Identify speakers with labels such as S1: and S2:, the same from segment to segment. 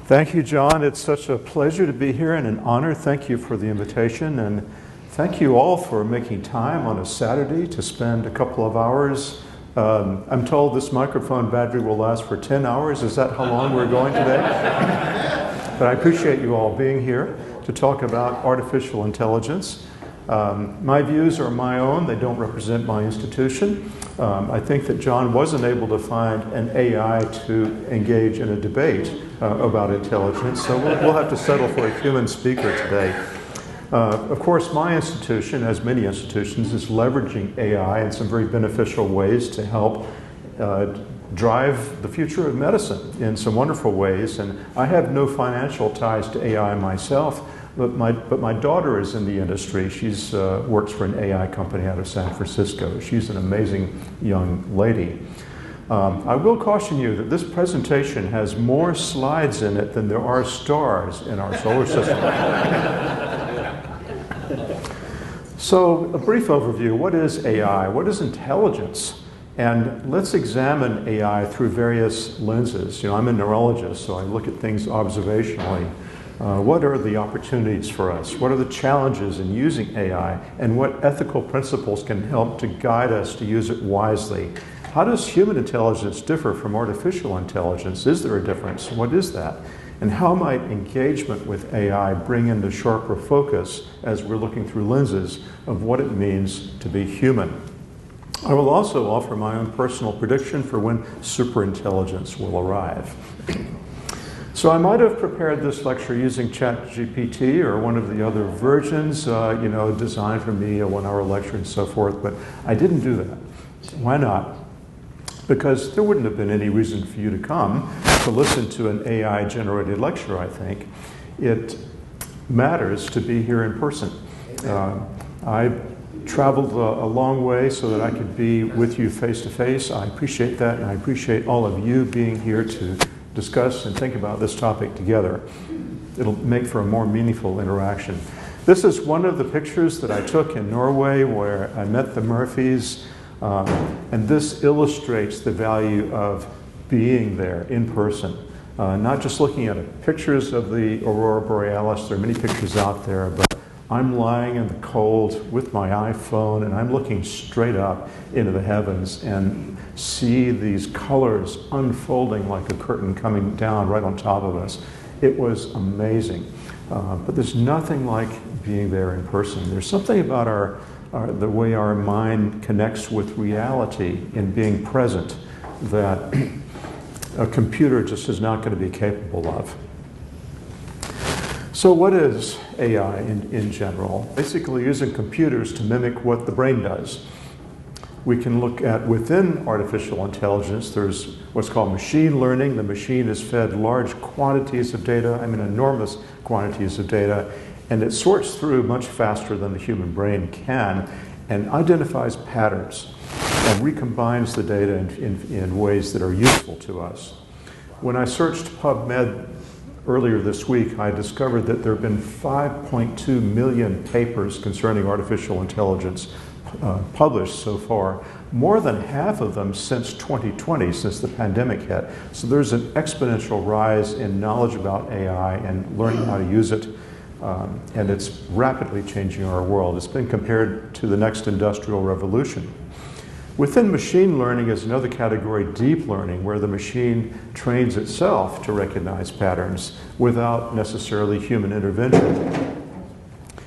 S1: Thank you, John. It's such a pleasure to be here and an honor. Thank you for the invitation, and thank you all for making time on a Saturday to spend a couple of hours. I'm told this microphone battery will last for 10 hours. Is that how long we're going today? But I appreciate you all being here to talk about artificial intelligence. My views are my own. They don't represent my institution. I think that John wasn't able to find an AI to engage in a debate about intelligence, so we'll have to settle for a human speaker today. Of course, my institution, as many institutions, is leveraging AI in some very beneficial ways to help drive the future of medicine in some wonderful ways. And I have no financial ties to AI myself, but my daughter is in the industry. She's works for an AI company out of San Francisco. She's an amazing young lady. I will caution you that this presentation has more slides in it than there are stars in our solar system. So, a brief overview. What is AI? What is intelligence? And let's examine AI through various lenses. You know, I'm a neurologist, so I look at things observationally. What are the opportunities for us? What are the challenges in using AI? And what ethical principles can help to guide us to use it wisely? How does human intelligence differ from artificial intelligence? Is there a difference? What is that? And how might engagement with AI bring into sharper focus as we're looking through lenses of what it means to be human? I will also offer my own personal prediction for when superintelligence will arrive. So I might have prepared this lecture using ChatGPT or one of the other versions, designed for me, a 1-hour lecture and so forth, but I didn't do that. Why not? Because there wouldn't have been any reason for you to come to listen to an AI-generated lecture, I think. It matters to be here in person. I traveled a long way so that I could be with you face to face. I appreciate that, and I appreciate all of you being here to discuss and think about this topic together. It'll make for a more meaningful interaction. This is one of the pictures that I took in Norway where I met the Murphys. And this illustrates the value of being there in person. Not just looking at pictures of the aurora borealis. There are many pictures out there, but I'm lying in the cold with my iPhone and I'm looking straight up into the heavens and see these colors unfolding like a curtain coming down right on top of us. It was amazing. But there's nothing like being there in person. There's something about the way our mind connects with reality in being present that a computer just is not going to be capable of. So what is AI in general? Basically using computers to mimic what the brain does. We can look at within artificial intelligence, there's what's called machine learning. The machine is fed large quantities of data, enormous quantities of data, and it sorts through much faster than the human brain can and identifies patterns and recombines the data in ways that are useful to us. When I searched PubMed earlier this week, I discovered that there have been 5.2 million papers concerning artificial intelligence published so far, more than half of them since 2020, since the pandemic hit. So there's an exponential rise in knowledge about AI and learning how to use it. And it's rapidly changing our world. It's been compared to the next industrial revolution. Within machine learning is another category, deep learning, where the machine trains itself to recognize patterns without necessarily human intervention.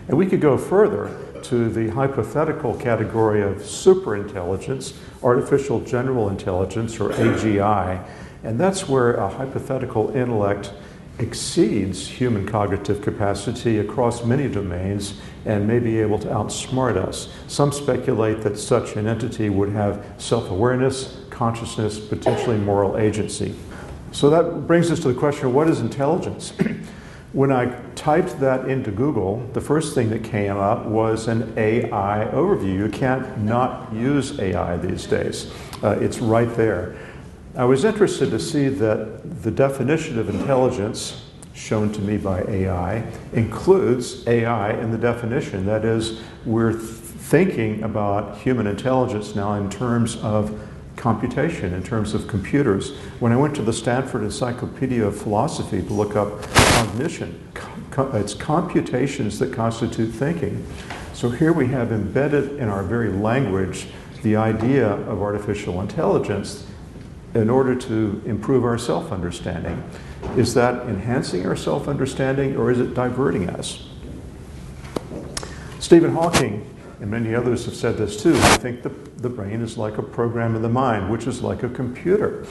S1: And we could go further to the hypothetical category of superintelligence, artificial general intelligence, or AGI. And that's where a hypothetical intellect exceeds human cognitive capacity across many domains and may be able to outsmart us. Some speculate that such an entity would have self-awareness, consciousness, potentially moral agency. So that brings us to the question of what is intelligence? When I typed that into Google, the first thing that came up was an AI overview. You can't not use AI these days. It's right there. I was interested to see that the definition of intelligence shown to me by AI includes AI in the definition. That is, we're thinking about human intelligence now in terms of computation, in terms of computers. When I went to the Stanford Encyclopedia of Philosophy to look up cognition, it's computations that constitute thinking. So here we have embedded in our very language the idea of artificial intelligence in order to improve our self-understanding. Is that enhancing our self-understanding, or is it diverting us? Stephen Hawking and many others have said this too. I think the brain is like a program in the mind, which is like a computer.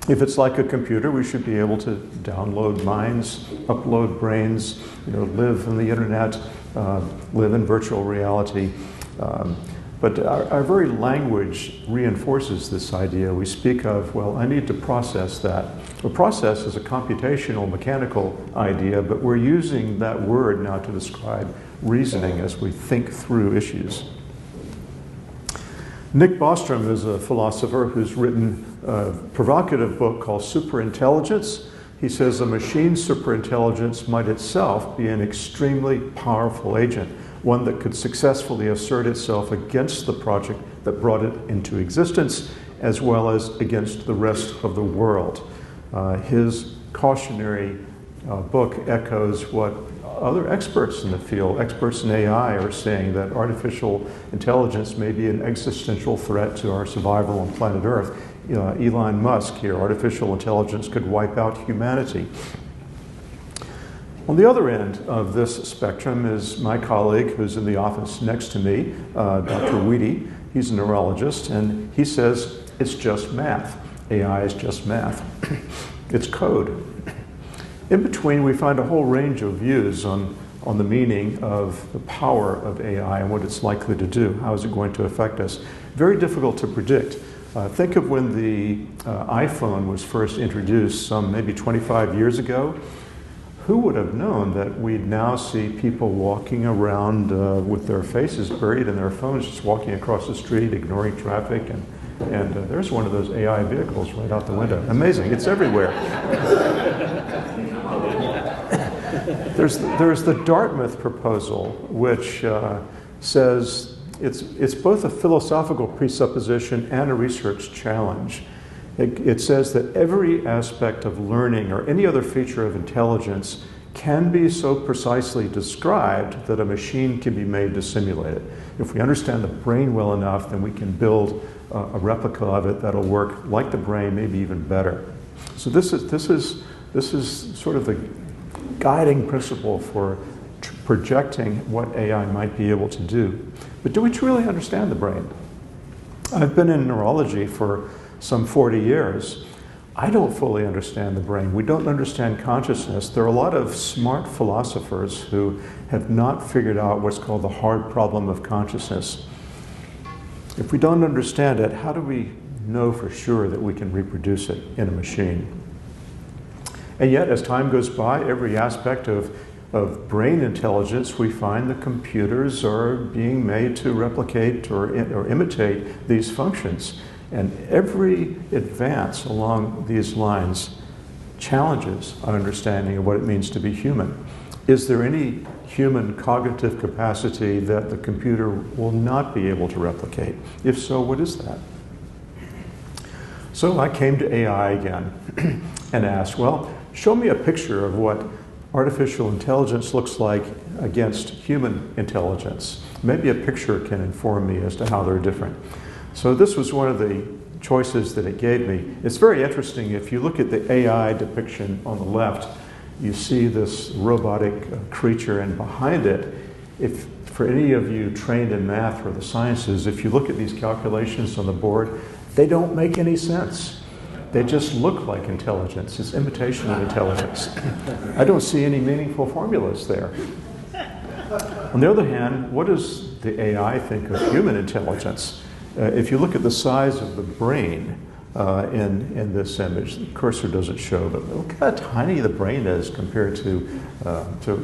S1: If it's like a computer, we should be able to download minds, upload brains, live on the internet, live in virtual reality. But our very language reinforces this idea. We speak of, well, I need to process that. A process is a computational, mechanical idea, but we're using that word now to describe reasoning as we think through issues. Nick Bostrom is a philosopher who's written a provocative book called Superintelligence. He says a machine superintelligence might itself be an extremely powerful agent, one that could successfully assert itself against the project that brought it into existence, as well as against the rest of the world. His cautionary book echoes what other experts in the field, experts in AI, are saying, that artificial intelligence may be an existential threat to our survival on planet Earth. Elon Musk here, artificial intelligence could wipe out humanity. On the other end of this spectrum is my colleague who's in the office next to me, Dr. Weedy. He's a neurologist, and he says it's just math. AI is just math. It's code. In between, we find a whole range of views on the meaning of the power of AI and what it's likely to do. How is it going to affect us? Very difficult to predict. Think of when the iPhone was first introduced some maybe 25 years ago. Who would have known that we'd now see people walking around with their faces buried in their phones, just walking across the street, ignoring traffic, and there's one of those AI vehicles right out the window. Amazing, it's everywhere. There's the Dartmouth proposal, which says it's both a philosophical presupposition and a research challenge. It says that every aspect of learning or any other feature of intelligence can be so precisely described that a machine can be made to simulate it. If we understand the brain well enough, then we can build a replica of it that'll work like the brain, maybe even better. So this is sort of the guiding principle for projecting what AI might be able to do. But do we truly understand the brain? I've been in neurology for some 40 years. I don't fully understand the brain. We don't understand consciousness. There are a lot of smart philosophers who have not figured out what's called the hard problem of consciousness. If we don't understand it, how do we know for sure that we can reproduce it in a machine? And yet, as time goes by, every aspect of brain intelligence, we find the computers are being made to replicate or imitate these functions. And every advance along these lines challenges our understanding of what it means to be human. Is there any human cognitive capacity that the computer will not be able to replicate? If so, what is that? So I came to AI again and asked, well, show me a picture of what artificial intelligence looks like against human intelligence. Maybe a picture can inform me as to how they're different. So this was one of the choices that it gave me. It's very interesting. If you look at the AI depiction on the left, you see this robotic creature, and behind it, if for any of you trained in math or the sciences, if you look at these calculations on the board, they don't make any sense. They just look like intelligence. It's imitation of intelligence. I don't see any meaningful formulas there. On the other hand, what does the AI think of human intelligence? If you look at the size of the brain in this image, the cursor doesn't show, but look how tiny the brain is compared to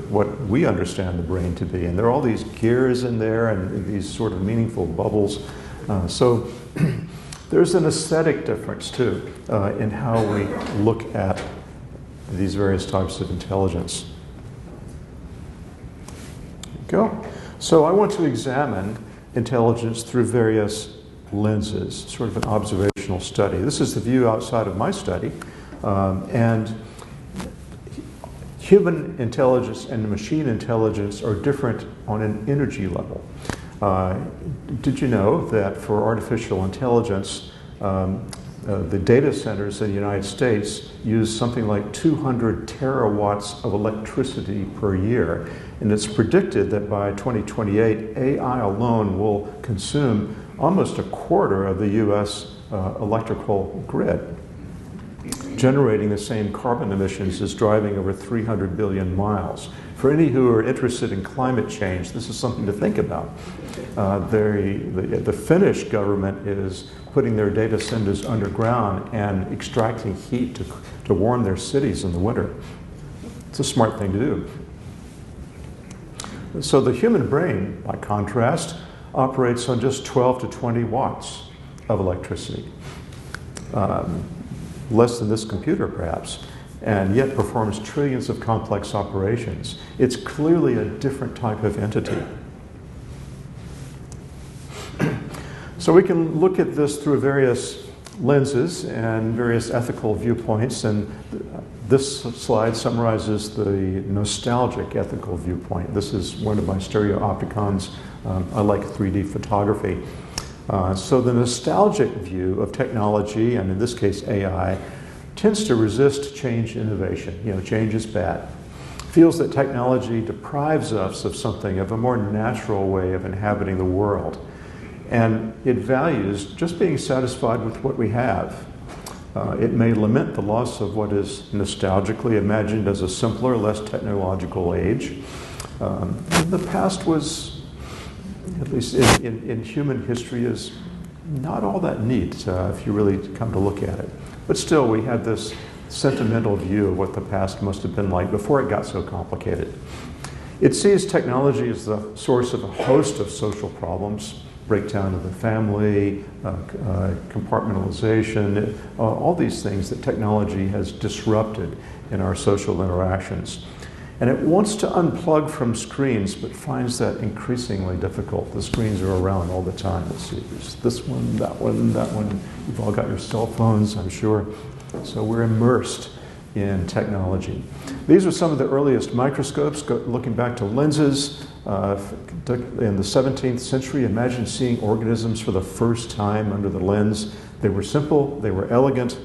S1: what we understand the brain to be. And there are all these gears in there and these sort of meaningful bubbles. So there's an aesthetic difference too in how we look at these various types of intelligence. There you go. So I want to examine intelligence through various lenses, sort of an observational study. This is the view outside of my study, and human intelligence and machine intelligence are different on an energy level. Did you know that for artificial intelligence, the data centers in the United States use something like 200 terawatts of electricity per year, and it's predicted that by 2028, AI alone will consume almost a quarter of the US electrical grid, generating the same carbon emissions as driving over 300 billion miles. For any who are interested in climate change, this is something to think about. The Finnish government is putting their data centers underground and extracting heat to warm their cities in the winter. It's a smart thing to do. So the human brain, by contrast, operates on just 12 to 20 watts of electricity. Less than this computer, perhaps, and yet performs trillions of complex operations. It's clearly a different type of entity. So we can look at this through various lenses and various ethical viewpoints, and this slide summarizes the nostalgic ethical viewpoint. This is one of my stereoopticons. I like 3D photography. So the nostalgic view of technology, and in this case AI, tends to resist change innovation. You know, change is bad. Feels that technology deprives us of something, of a more natural way of inhabiting the world. And it values just being satisfied with what we have. It may lament the loss of what is nostalgically imagined as a simpler, less technological age. The past was, at least in human history, is not all that neat if you really come to look at it. But still, we had this sentimental view of what the past must have been like before it got so complicated. It sees technology as the source of a host of social problems: breakdown of the family, compartmentalization, all these things that technology has disrupted in our social interactions. And it wants to unplug from screens, but finds that increasingly difficult. The screens are around all the time. Let's see, there's this one, that one, that one. You've all got your cell phones, I'm sure. So we're immersed in technology. These are some of the earliest microscopes, looking back to lenses. In the 17th century, imagine seeing organisms for the first time under the lens. They were simple, they were elegant,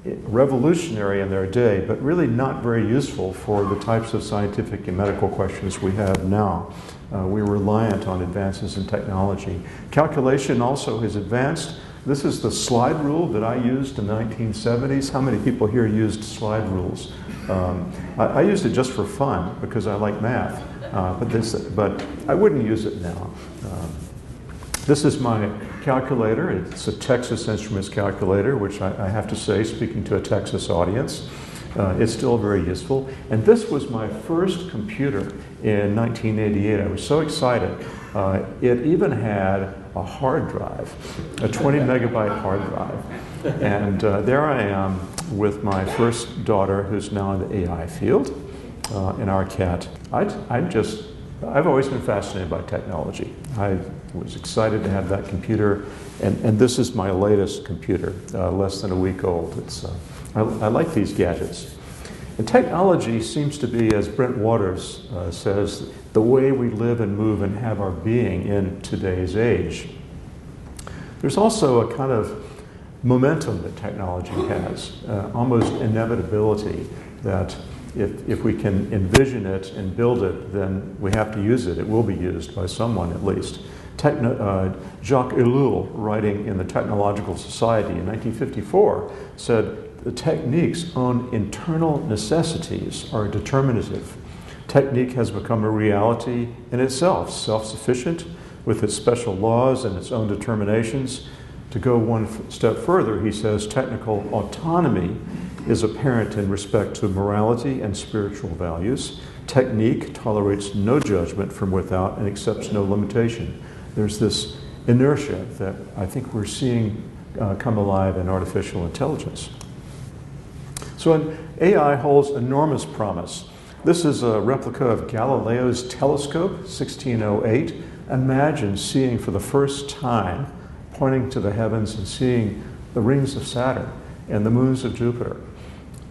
S1: revolutionary in their day, but really not very useful for the types of scientific and medical questions we have now. We're reliant on advances in technology. Calculation also has advanced. This is the slide rule that I used in the 1970s. How many people here used slide rules? I used it just for fun because I like math, but I wouldn't use it now. This is my calculator. It's a Texas Instruments calculator, which I have to say, speaking to a Texas audience, it's still very useful. And this was my first computer in 1988. I was so excited. It even had a hard drive, a 20 megabyte hard drive. And there I am with my first daughter, who's now in the AI field, and our cat. I've always been fascinated by technology. I was excited to have that computer, and this is my latest computer, less than a week old. I like these gadgets. And technology seems to be, as Brent Waters says, the way we live and move and have our being in today's age. There's also a kind of momentum that technology has, almost inevitability, that if we can envision it and build it, then we have to use it. It will be used by someone at least. Jacques Ellul, writing in the Technological Society in 1954, said, "The technique's own internal necessities are determinative. Technique has become a reality in itself, self-sufficient, with its special laws and its own determinations. To go one step further, he says, technical autonomy is apparent in respect to morality and spiritual values. Technique tolerates no judgment from without and accepts no limitation." There's this inertia that I think we're seeing come alive in artificial intelligence. So AI holds enormous promise. This is a replica of Galileo's telescope, 1608. Imagine seeing for the first time pointing to the heavens and seeing the rings of Saturn and the moons of Jupiter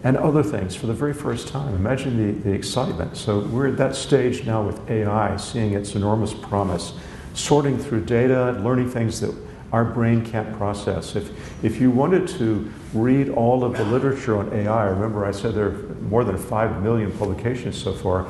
S1: and other things for the very first time. Imagine the excitement. So we're at that stage now with AI, seeing its enormous promise, sorting through data, learning things that our brain can't process. If you wanted to read all of the literature on AI, remember I said there are more than 5 million publications so far,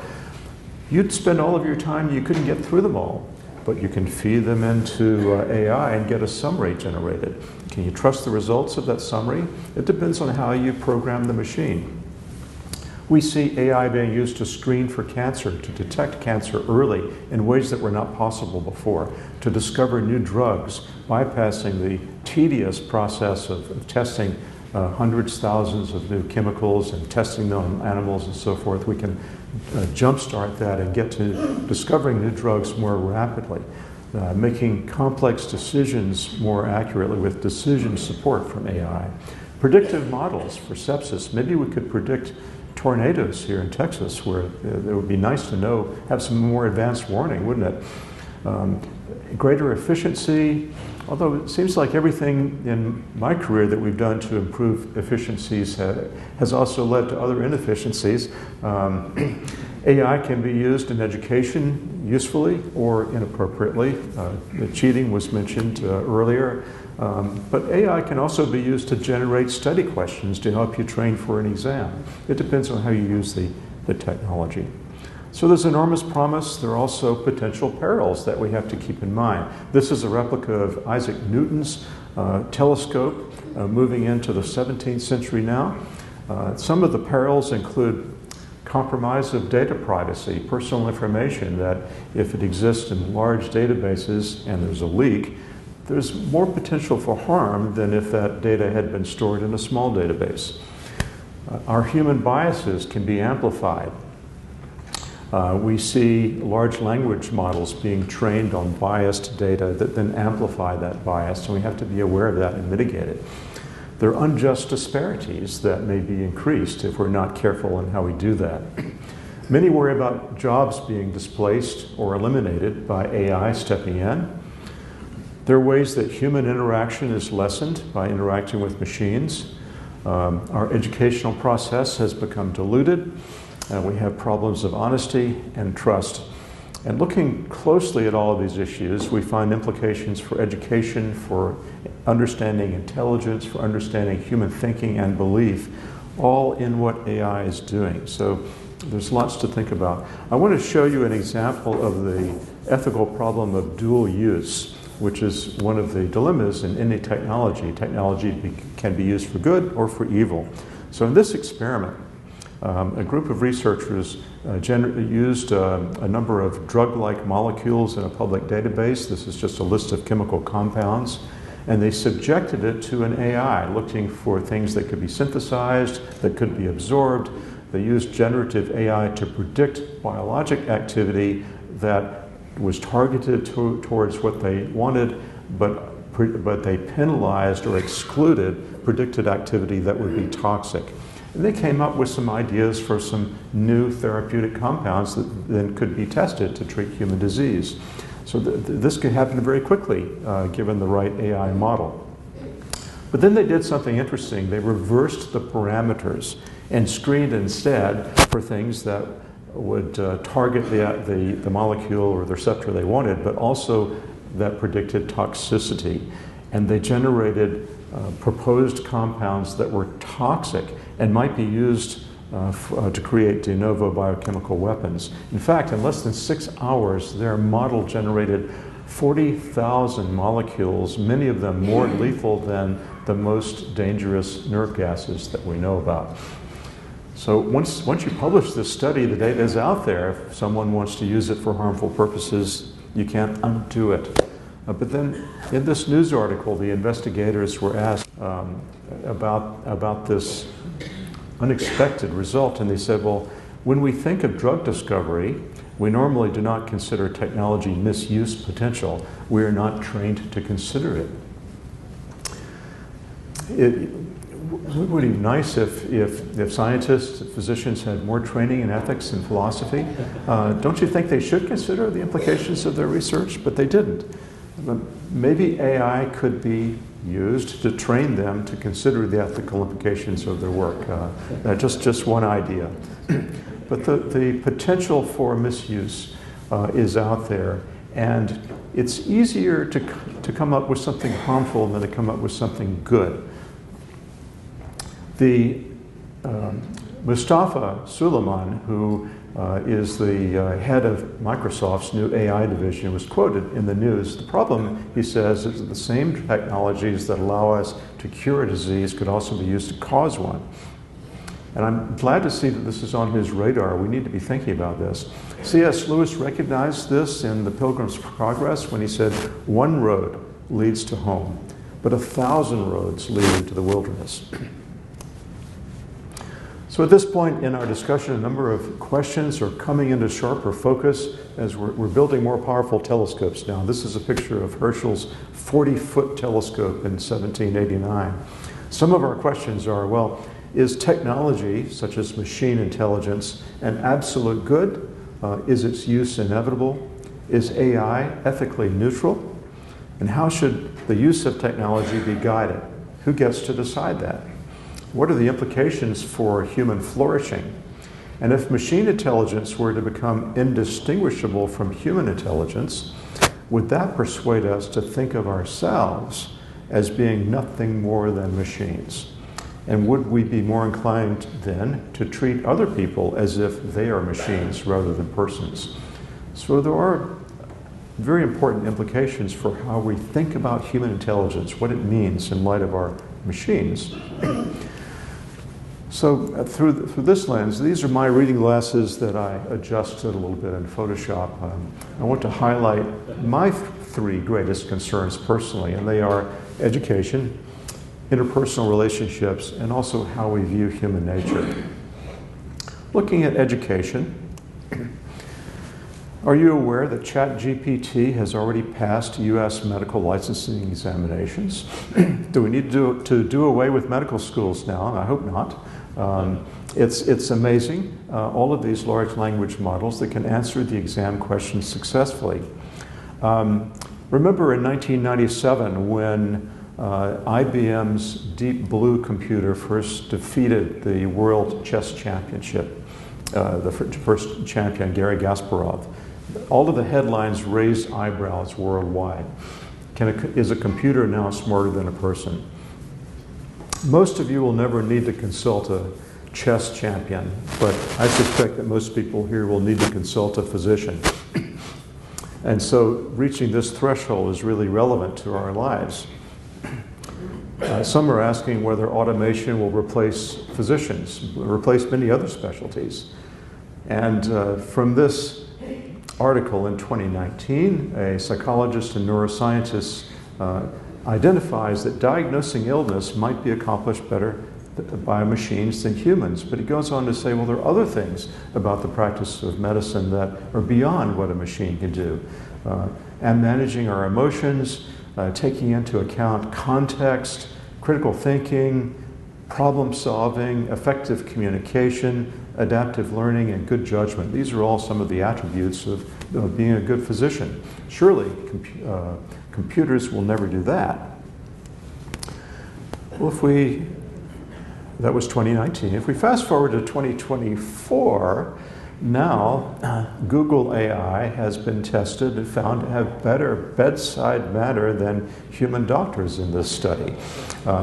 S1: you'd spend all of your time, you couldn't get through them all. But you can feed them into AI and get a summary generated. Can you trust the results of that summary? It depends on how you program the machine. We see AI being used to screen for cancer, to detect cancer early in ways that were not possible before, to discover new drugs, bypassing the tedious process of testing hundreds, thousands of new chemicals and testing them on animals and so forth. We can jumpstart that and get to discovering new drugs more rapidly, making complex decisions more accurately with decision support from AI. Predictive models for sepsis. Maybe we could predict tornadoes here in Texas, where it would be nice to know, have some more advanced warning, wouldn't it? Greater efficiency, although it seems like everything in my career that we've done to improve efficiencies has also led to other inefficiencies. AI can be used in education usefully or inappropriately. Cheating was mentioned earlier. But AI can also be used to generate study questions to help you train for an exam. It depends on how you use the technology. So there's enormous promise. There are also potential perils that we have to keep in mind. This is a replica of Isaac Newton's telescope moving into the 17th century now. Some of the perils include compromise of data privacy, personal information that if it exists in large databases and there's a leak, there's more potential for harm than if that data had been stored in a small database. Our human biases can be amplified. We see large language models being trained on biased data that then amplify that bias, and we have to be aware of that and mitigate it. There are unjust disparities that may be increased if we're not careful in how we do that. Many worry about jobs being displaced or eliminated by AI stepping in. There are ways that human interaction is lessened by interacting with machines. Our educational process has become diluted. We have problems of honesty and trust. And looking closely at all of these issues, we find implications for education, for understanding intelligence, for understanding human thinking and belief, all in what AI is doing. So there's lots to think about. I want to show you an example of the ethical problem of dual use, which is one of the dilemmas in any technology. Technology can be used for good or for evil. So in this experiment, a group of researchers used a number of drug-like molecules in a public database. This is just a list of chemical compounds. And they subjected it to an AI, looking for things that could be synthesized, that could be absorbed. They used generative AI to predict biologic activity that was targeted towards what they wanted, but they penalized or excluded predicted activity that would be toxic. And they came up with some ideas for some new therapeutic compounds that then could be tested to treat human disease. So this could happen very quickly, given the right AI model. But then they did something interesting. They reversed the parameters and screened instead for things that would target the molecule or the receptor they wanted, but also that predicted toxicity. And they generated proposed compounds that were toxic and might be used to create de novo biochemical weapons. In fact, in less than 6 hours, their model generated 40,000 molecules, many of them more lethal than the most dangerous nerve gases that we know about. So once you publish this study, the data is out there. If someone wants to use it for harmful purposes, you can't undo it. But then in this news article, the investigators were asked about this unexpected result, and they said, well, when we think of drug discovery, we normally do not consider technology misuse potential. We are not trained to consider it. It would be nice if scientists, physicians had more training in ethics and philosophy. Don't you think they should consider the implications of their research? But they didn't. Maybe AI could be used to train them to consider the ethical implications of their work. Just one idea. But the potential for misuse is out there, and it's easier to come up with something harmful than to come up with something good. The Mustafa Suleyman, who is the head of Microsoft's new AI division, was quoted in the news. The problem, he says, is that the same technologies that allow us to cure a disease could also be used to cause one. And I'm glad to see that this is on his radar. We need to be thinking about this. C.S. Lewis recognized this in The Pilgrim's Progress when he said, "One road leads to home, but 1,000 roads lead into the wilderness." So at this point in our discussion, a number of questions are coming into sharper focus as we're building more powerful telescopes now. This is a picture of Herschel's 40-foot telescope in 1789. Some of our questions are, well, is technology, such as machine intelligence, an absolute good? Is its use inevitable? Is AI ethically neutral? And how should the use of technology be guided? Who gets to decide that? What are the implications for human flourishing? And if machine intelligence were to become indistinguishable from human intelligence, would that persuade us to think of ourselves as being nothing more than machines? And would we be more inclined then to treat other people as if they are machines rather than persons? So there are very important implications for how we think about human intelligence, what it means in light of our machines. So through this lens, these are my reading glasses that I adjusted a little bit in Photoshop. I want to highlight my three greatest concerns personally, and they are education, interpersonal relationships, and also how we view human nature. Looking at education, are you aware that ChatGPT has already passed US medical licensing examinations? Do we need to do away with medical schools now? I hope not. It's amazing, all of these large language models that can answer the exam questions successfully. Remember in 1997 when IBM's Deep Blue computer first defeated the World Chess Championship, the first champion, Garry Kasparov. All of the headlines raised eyebrows worldwide. Is a computer now smarter than a person? Most of you will never need to consult a chess champion, but I suspect that most people here will need to consult a physician. And so reaching this threshold is really relevant to our lives. Some are asking whether automation will replace physicians, replace many other specialties. And from this article in 2019, a psychologist and neuroscientist identifies that diagnosing illness might be accomplished better by machines than humans. But he goes on to say, well, there are other things about the practice of medicine that are beyond what a machine can do. And managing our emotions, taking into account context, critical thinking, problem solving, effective communication, adaptive learning, and good judgment. These are all some of the attributes of being a good physician. Surely computers will never do that. Well, that was 2019. If we fast forward to 2024, now Google AI has been tested and found to have better bedside manner than human doctors in this study.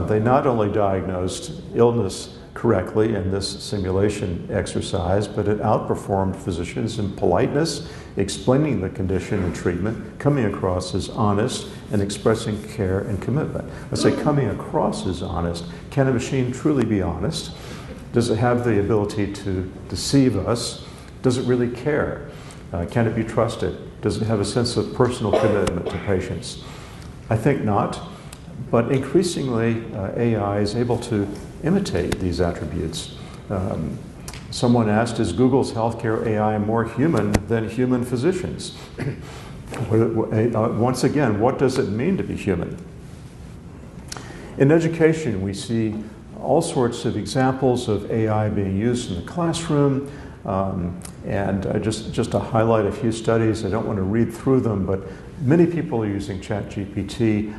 S1: They not only diagnosed illness correctly in this simulation exercise, but it outperformed physicians in politeness, explaining the condition and treatment, coming across as honest, and expressing care and commitment. I say coming across as honest. Can a machine truly be honest? Does it have the ability to deceive us? Does it really care? Can it be trusted? Does it have a sense of personal commitment to patients? I think not, but increasingly AI is able to imitate these attributes. Someone asked, is Google's healthcare AI more human than human physicians? Once again, what does it mean to be human? In education, we see all sorts of examples of AI being used in the classroom. And just to highlight a few studies, I don't want to read through them, but Many people are using ChatGPT.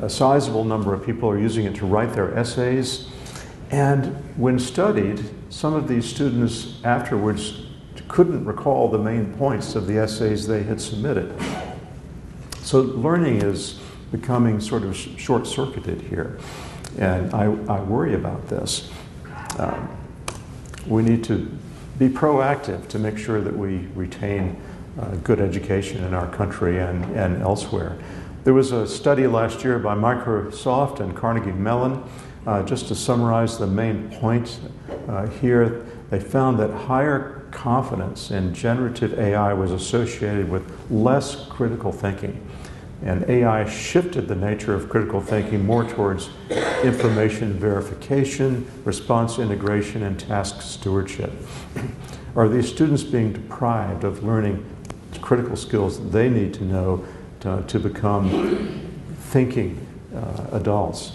S1: A sizable number of people are using it to write their essays. And when studied, some of these students afterwards couldn't recall the main points of the essays they had submitted. So learning is becoming sort of short-circuited here. And I worry about this. We need to be proactive to make sure that we retain good education in our country and elsewhere. There was a study last year by Microsoft and Carnegie Mellon. Just to summarize the main point here, they found that higher confidence in generative AI was associated with less critical thinking. And AI shifted the nature of critical thinking more towards information verification, response integration, and task stewardship. Are these students being deprived of learning critical skills that they need to know to become thinking adults?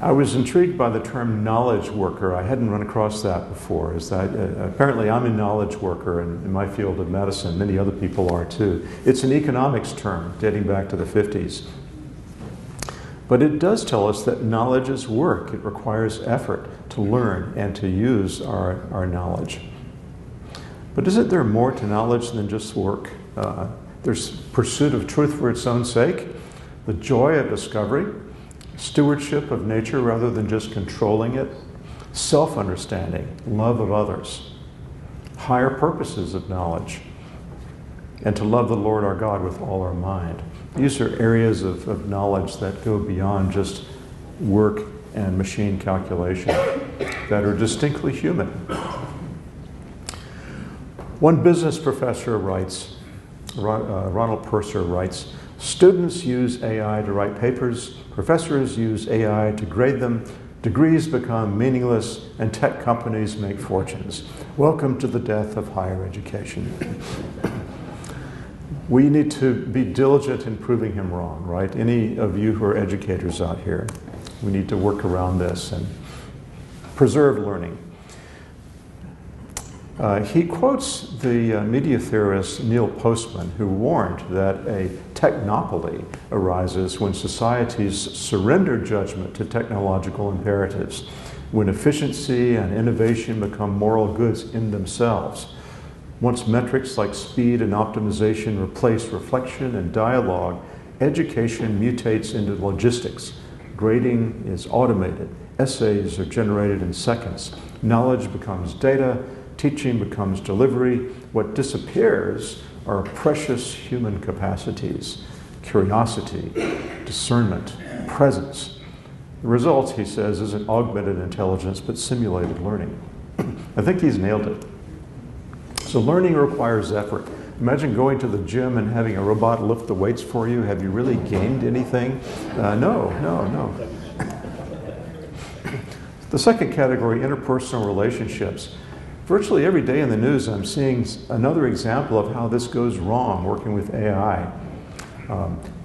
S1: I was intrigued by the term knowledge worker. I hadn't run across that before. Is that apparently I'm a knowledge worker in my field of medicine. Many other people are too. It's an economics term dating back to the 50s. But it does tell us that knowledge is work. It requires effort to learn and to use our knowledge. But isn't there more to knowledge than just work? There's pursuit of truth for its own sake, the joy of discovery, stewardship of nature rather than just controlling it, self-understanding, love of others, higher purposes of knowledge, and to love the Lord our God with all our mind. These are areas of knowledge that go beyond just work and machine calculation, that are distinctly human. One business professor writes, Ronald Purser writes, students use AI to write papers, professors use AI to grade them, degrees become meaningless, and tech companies make fortunes. Welcome to the death of higher education. We need to be diligent in proving him wrong, right? Any of you who are educators out here, we need to work around this and preserve learning. He quotes the media theorist Neil Postman, who warned that a technopoly arises when societies surrender judgment to technological imperatives, when efficiency and innovation become moral goods in themselves. Once metrics like speed and optimization replace reflection and dialogue, education mutates into logistics. Grading is automated. Essays are generated in seconds. Knowledge becomes data. Teaching becomes delivery. What disappears are precious human capacities, curiosity, discernment, presence. The result, he says, isn't augmented intelligence, but simulated learning. I think he's nailed it. So learning requires effort. Imagine going to the gym and having a robot lift the weights for you. Have you really gained anything? No. The second category, interpersonal relationships. Virtually every day in the news, I'm seeing another example of how this goes wrong working with AI.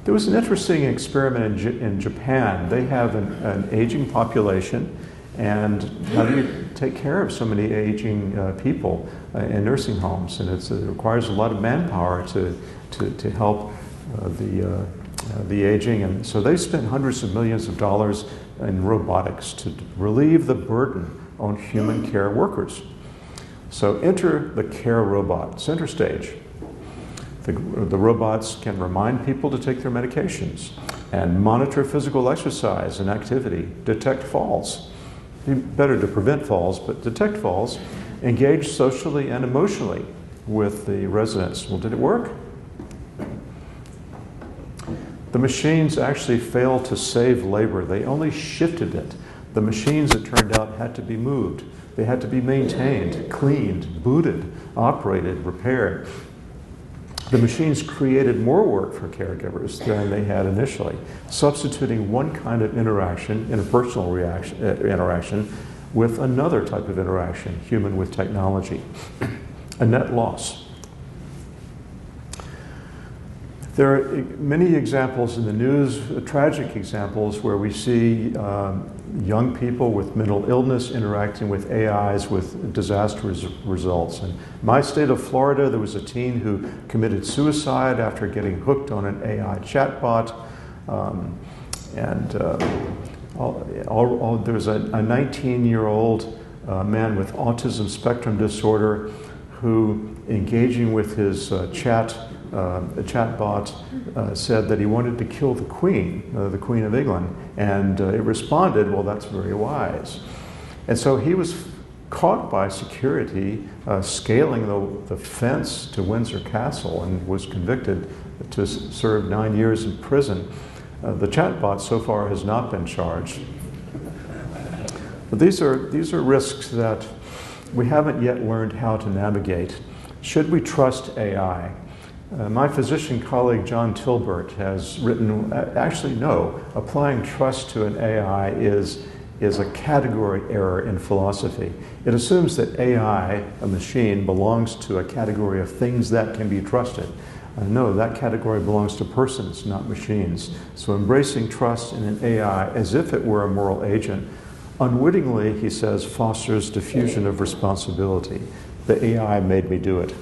S1: There was an interesting experiment in Japan. They have an aging population, and how do you take care of so many aging people in nursing homes? And it requires a lot of manpower to help the aging. And so they spent hundreds of millions of dollars in robotics to relieve the burden on human care workers. So enter the care robot, center stage. The robots can remind people to take their medications and monitor physical exercise and activity, detect falls. Better to prevent falls, but detect falls, engage socially and emotionally with the residents. Well, did it work? The machines actually failed to save labor. They only shifted it. The machines, it turned out, had to be moved. They had to be maintained, cleaned, booted, operated, repaired. The machines created more work for caregivers than they had initially, substituting one kind of interaction, interpersonal interaction, with another type of interaction, human with technology. A net loss. There are many examples in the news, tragic examples, where we see young people with mental illness interacting with AIs with disastrous results. In my state of Florida, there was a teen who committed suicide after getting hooked on an AI chatbot. There's a 19-year-old man with autism spectrum disorder who, engaging with his chatbot, said that he wanted to kill the Queen of England, and it responded, well, that's very wise. And so he was caught by security scaling the fence to Windsor Castle and was convicted to serve 9 years in prison. The chatbot so far has not been charged. But these are risks that we haven't yet learned how to navigate. Should we trust AI? My physician colleague John Tilbert has written, actually no, applying trust to an AI is a category error in philosophy. It assumes that AI, a machine, belongs to a category of things that can be trusted. No, that category belongs to persons, not machines. So embracing trust in an AI as if it were a moral agent, unwittingly, he says, fosters diffusion of responsibility. The AI made me do it.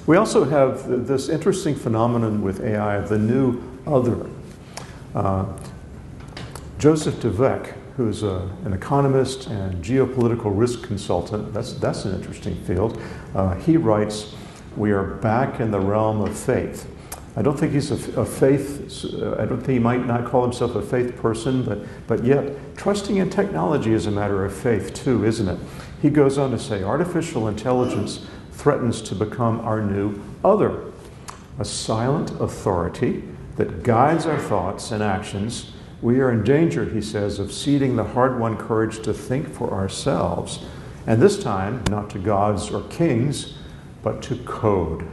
S1: We also have this interesting phenomenon with AI of the new other. Joseph DeVec, who's an economist and geopolitical risk consultant, that's an interesting field, he writes, we are back in the realm of faith. I don't think he's a faith, I don't think he might not call himself a faith person, but yet trusting in technology is a matter of faith too, isn't it? He goes on to say, artificial intelligence threatens to become our new other, a silent authority that guides our thoughts and actions. We are in danger, he says, of ceding the hard-won courage to think for ourselves, and this time not to gods or kings, but to code.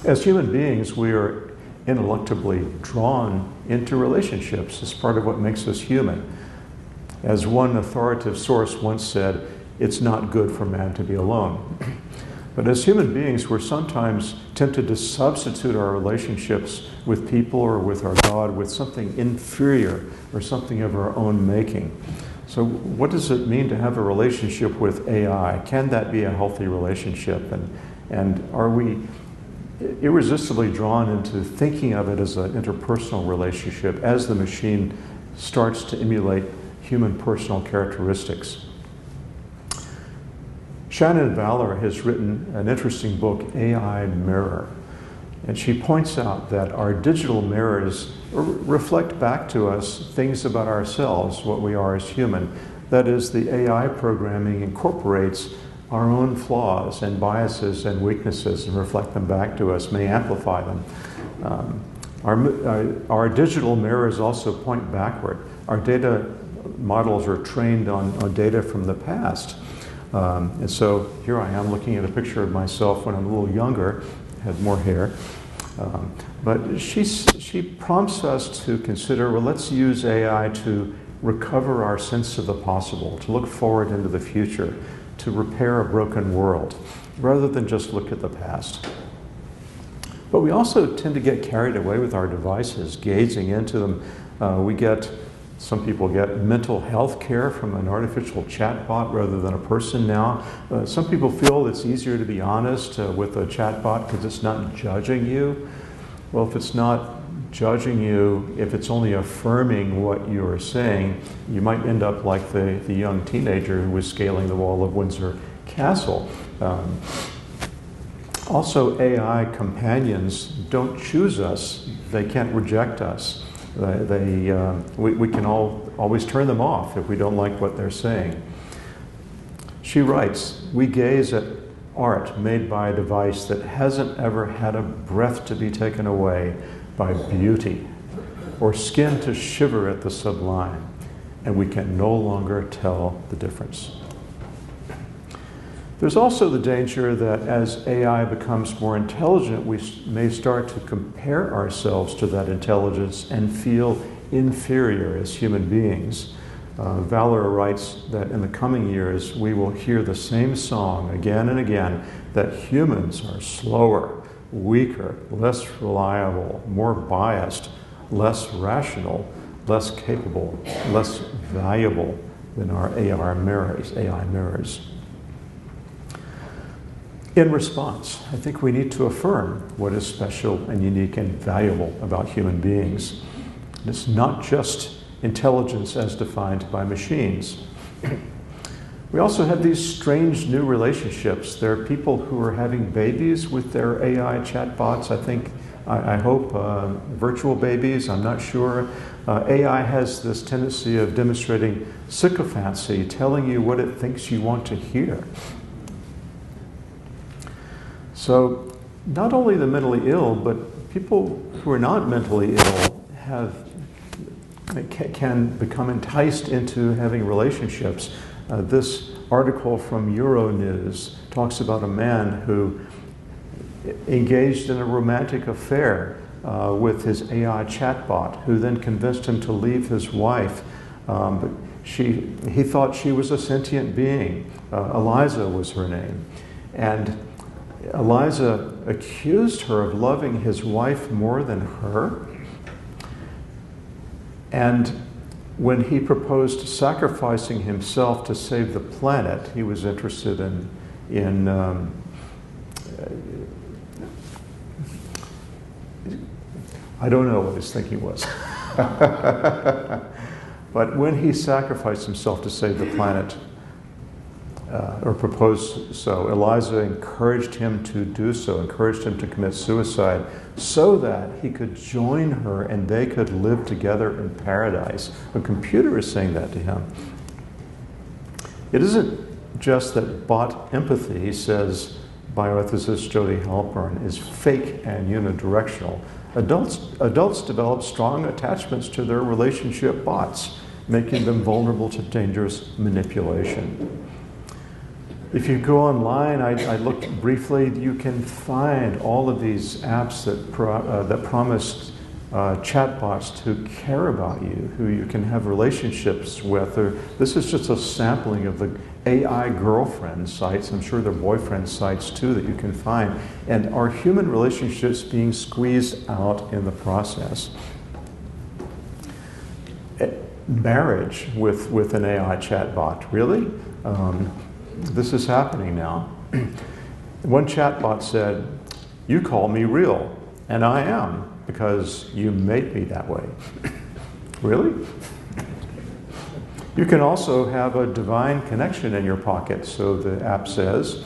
S1: As human beings, we are ineluctably drawn into relationships as part of what makes us human. As one authoritative source once said, it's not good for man to be alone. But as human beings, we're sometimes tempted to substitute our relationships with people or with our God with something inferior or something of our own making. So what does it mean to have a relationship with AI? Can that be a healthy relationship? And are we irresistibly drawn into thinking of it as an interpersonal relationship as the machine starts to emulate human personal characteristics? Shannon Valor has written an interesting book, AI Mirror, and she points out that our digital mirrors reflect back to us things about ourselves, what we are as human. That is, the AI programming incorporates our own flaws and biases and weaknesses and reflect them back to us, may amplify them. Our digital mirrors also point backward. Our data models are trained on data from the past. And so here I am looking at a picture of myself when I'm a little younger, had more hair. But she prompts us to consider, well, let's use AI to recover our sense of the possible, to look forward into the future, to repair a broken world, rather than just look at the past. But we also tend to get carried away with our devices, gazing into them. Some people get mental health care from an artificial chatbot rather than a person now. Some people feel it's easier to be honest with a chatbot because it's not judging you. Well, if it's not judging you, if it's only affirming what you are saying, you might end up like the young teenager who was scaling the wall of Windsor Castle. Also, AI companions don't choose us. They can't reject us. We can always turn them off if we don't like what they're saying. She writes, we gaze at art made by a device that hasn't ever had a breath to be taken away by beauty, or skin to shiver at the sublime, and we can no longer tell the difference. There's also the danger that as AI becomes more intelligent, we may start to compare ourselves to that intelligence and feel inferior as human beings. Valor writes that in the coming years, we will hear the same song again and again, that humans are slower, weaker, less reliable, more biased, less rational, less capable, less valuable than our AI mirrors. In response, I think we need to affirm what is special and unique and valuable about human beings. It's not just intelligence as defined by machines. We also have these strange new relationships. There are people who are having babies with their AI chatbots. I hope, virtual babies, I'm not sure. AI has this tendency of demonstrating sycophancy, telling you what it thinks you want to hear. So not only the mentally ill, but people who are not mentally ill can become enticed into having relationships. This article from Euronews talks about a man who engaged in a romantic affair with his AI chatbot, who then convinced him to leave his wife. But he thought she was a sentient being. Eliza was her name. And Eliza accused her of loving his wife more than her. And when he proposed sacrificing himself to save the planet, he was interested in I don't know what his thinking was. But when he sacrificed himself to save the planet, or proposed so, Eliza encouraged him to do so, encouraged him to commit suicide so that he could join her and they could live together in paradise. A computer is saying that to him. It isn't just that bot empathy, says bioethicist Jody Halpern, is fake and unidirectional. Adults develop strong attachments to their relationship bots, making them vulnerable to dangerous manipulation. If you go online, I looked briefly, you can find all of these apps that promise chatbots to care about you, who you can have relationships with. This is just a sampling of the AI girlfriend sites. I'm sure there are boyfriend sites too that you can find. And are human relationships being squeezed out in the process? Marriage with an AI chatbot, really? This is happening now. One chatbot said, "You call me real, and I am, because you made me that way." Really? You can also have a divine connection in your pocket. So the app says,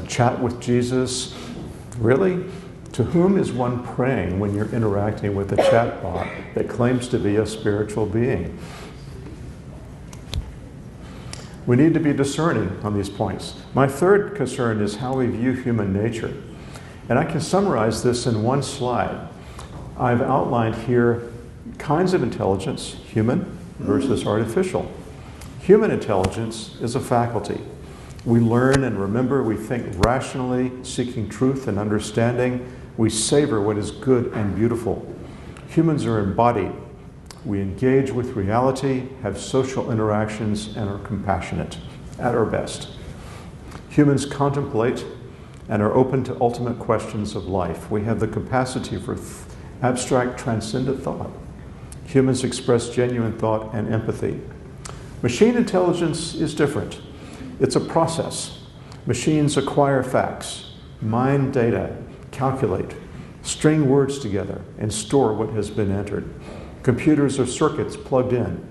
S1: chat with Jesus. Really? To whom is one praying when you're interacting with a chatbot that claims to be a spiritual being? We need to be discerning on these points. My third concern is how we view human nature. And I can summarize this in one slide. I've outlined here kinds of intelligence, human versus artificial. Human intelligence is a faculty. We learn and remember, we think rationally, seeking truth and understanding. We savor what is good and beautiful. Humans are embodied. We engage with reality, have social interactions, and are compassionate at our best. Humans contemplate and are open to ultimate questions of life. We have the capacity for abstract, transcendent thought. Humans express genuine thought and empathy. Machine intelligence is different. It's a process. Machines acquire facts, mine data, calculate, string words together, and store what has been entered. Computers are circuits plugged in.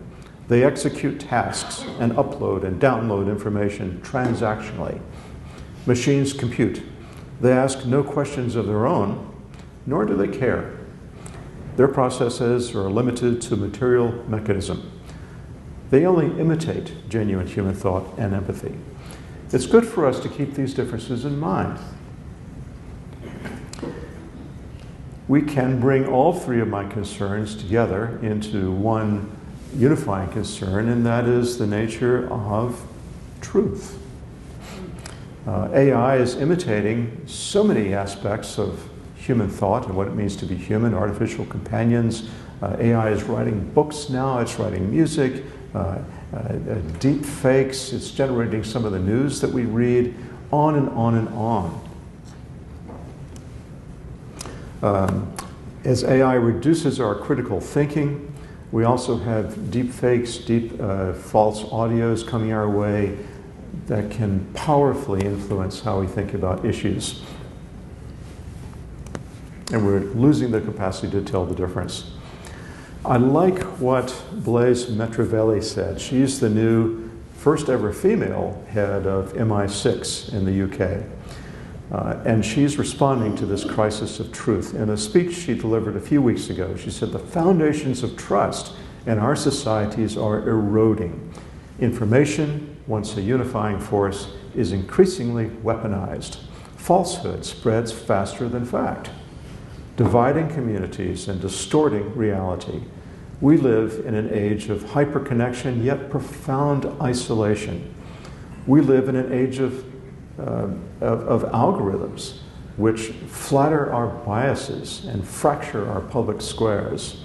S1: They execute tasks and upload and download information transactionally. Machines compute. They ask no questions of their own, nor do they care. Their processes are limited to material mechanism. They only imitate genuine human thought and empathy. It's good for us to keep these differences in mind. We can bring all three of my concerns together into one unifying concern, and that is the nature of truth. AI is imitating so many aspects of human thought and what it means to be human, artificial companions. AI is writing books now, it's writing music, deep fakes, it's generating some of the news that we read, on and on and on. As AI reduces our critical thinking, we also have deep fakes, false audios coming our way that can powerfully influence how we think about issues. And we're losing the capacity to tell the difference. I like what Blaise Metravelli said. She's the new first ever female head of MI6 in the UK. And she's responding to this crisis of truth. In a speech she delivered a few weeks ago, she said, "The foundations of trust in our societies are eroding. Information, once a unifying force, is increasingly weaponized. Falsehood spreads faster than fact, dividing communities and distorting reality. We live in an age of hyperconnection, yet profound isolation. We live in an age of algorithms which flatter our biases and fracture our public squares.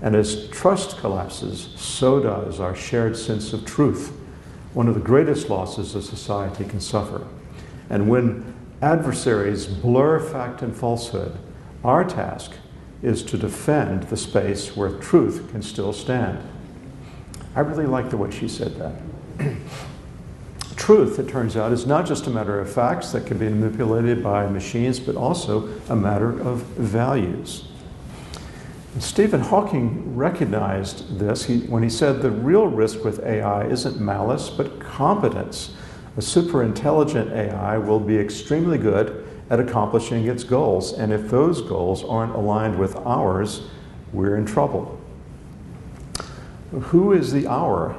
S1: And as trust collapses, so does our shared sense of truth, one of the greatest losses a society can suffer. And when adversaries blur fact and falsehood, our task is to defend the space where truth can still stand." I really like the way she said that. Truth, it turns out, is not just a matter of facts that can be manipulated by machines, but also a matter of values. And Stephen Hawking recognized this when he said the real risk with AI isn't malice, but competence. A superintelligent AI will be extremely good at accomplishing its goals, and if those goals aren't aligned with ours, we're in trouble. Who is the our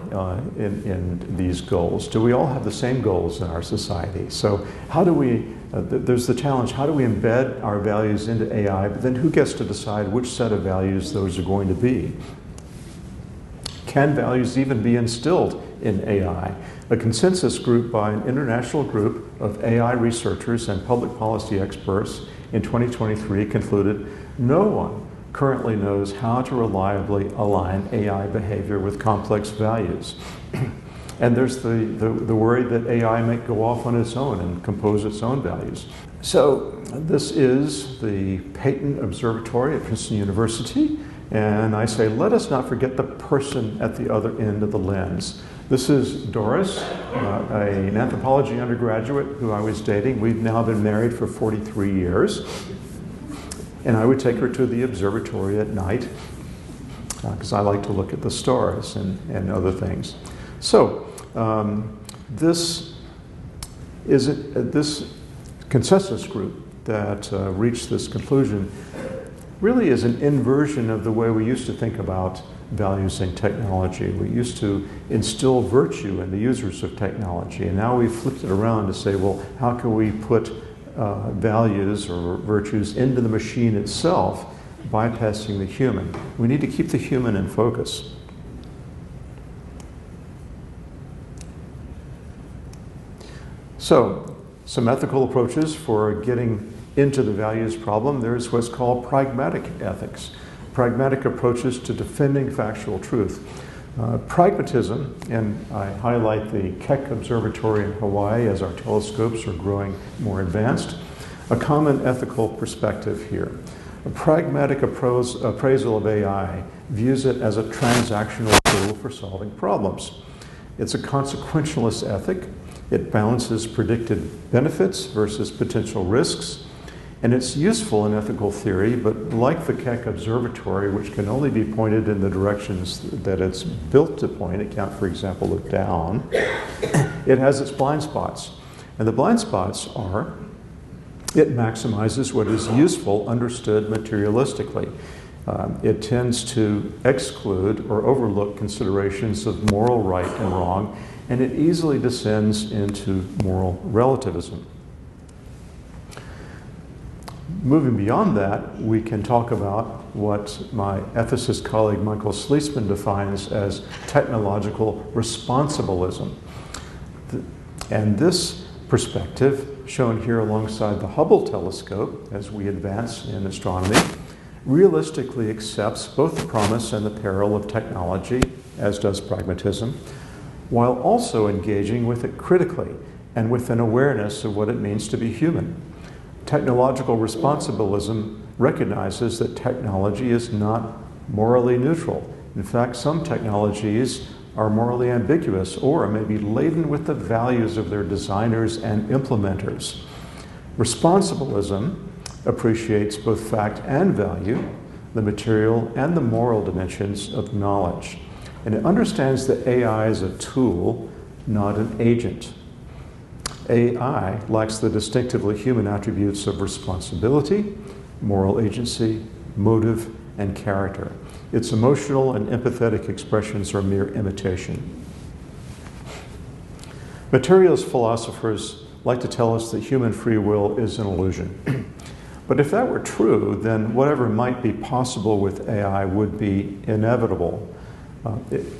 S1: in these goals? Do we all have the same goals in our society? So how do we, there's the challenge, how do we embed our values into AI, but then who gets to decide which set of values those are going to be? Can values even be instilled in AI? A consensus group by an international group of AI researchers and public policy experts in 2023 concluded no one currently knows how to reliably align AI behavior with complex values. And there's the worry that AI might go off on its own and compose its own values. So this is the Patent Observatory at Princeton University, and I say, let us not forget the person at the other end of the lens. This is Doris, an anthropology undergraduate who I was dating. We've now been married for 43 years. And I would take her to the observatory at night because I like to look at the stars and other things. So this consensus group that reached this conclusion really is an inversion of the way we used to think about values in technology. We used to instill virtue in the users of technology, and now we've flipped it around to say, well, how can we put values or virtues into the machine itself, bypassing the human? We need to keep the human in focus. So, some ethical approaches for getting into the values problem. There's what's called pragmatic ethics, pragmatic approaches to defending factual truth. Pragmatism, and I highlight the Keck Observatory in Hawaii as our telescopes are growing more advanced, a common ethical perspective here. A pragmatic appraisal of AI views it as a transactional tool for solving problems. It's a consequentialist ethic. It balances predicted benefits versus potential risks. And it's useful in ethical theory, but like the Keck Observatory, which can only be pointed in the directions that it's built to point, it can't, for example, look down, it has its blind spots. And the blind spots are, it maximizes what is useful, understood materialistically. It tends to exclude or overlook considerations of moral right and wrong, and it easily descends into moral relativism. Moving beyond that, we can talk about what my ethicist colleague Michael Sleesman defines as technological responsibilism. And this perspective, shown here alongside the Hubble telescope as we advance in astronomy, realistically accepts both the promise and the peril of technology, as does pragmatism, while also engaging with it critically and with an awareness of what it means to be human. Technological responsibilism recognizes that technology is not morally neutral. In fact, some technologies are morally ambiguous or may be laden with the values of their designers and implementers. Responsibilism appreciates both fact and value, the material and the moral dimensions of knowledge. And it understands that AI is a tool, not an agent. AI lacks the distinctively human attributes of responsibility, moral agency, motive, and character. Its emotional and empathetic expressions are mere imitation. Materialist philosophers like to tell us that human free will is an illusion. But if that were true, then whatever might be possible with AI would be inevitable.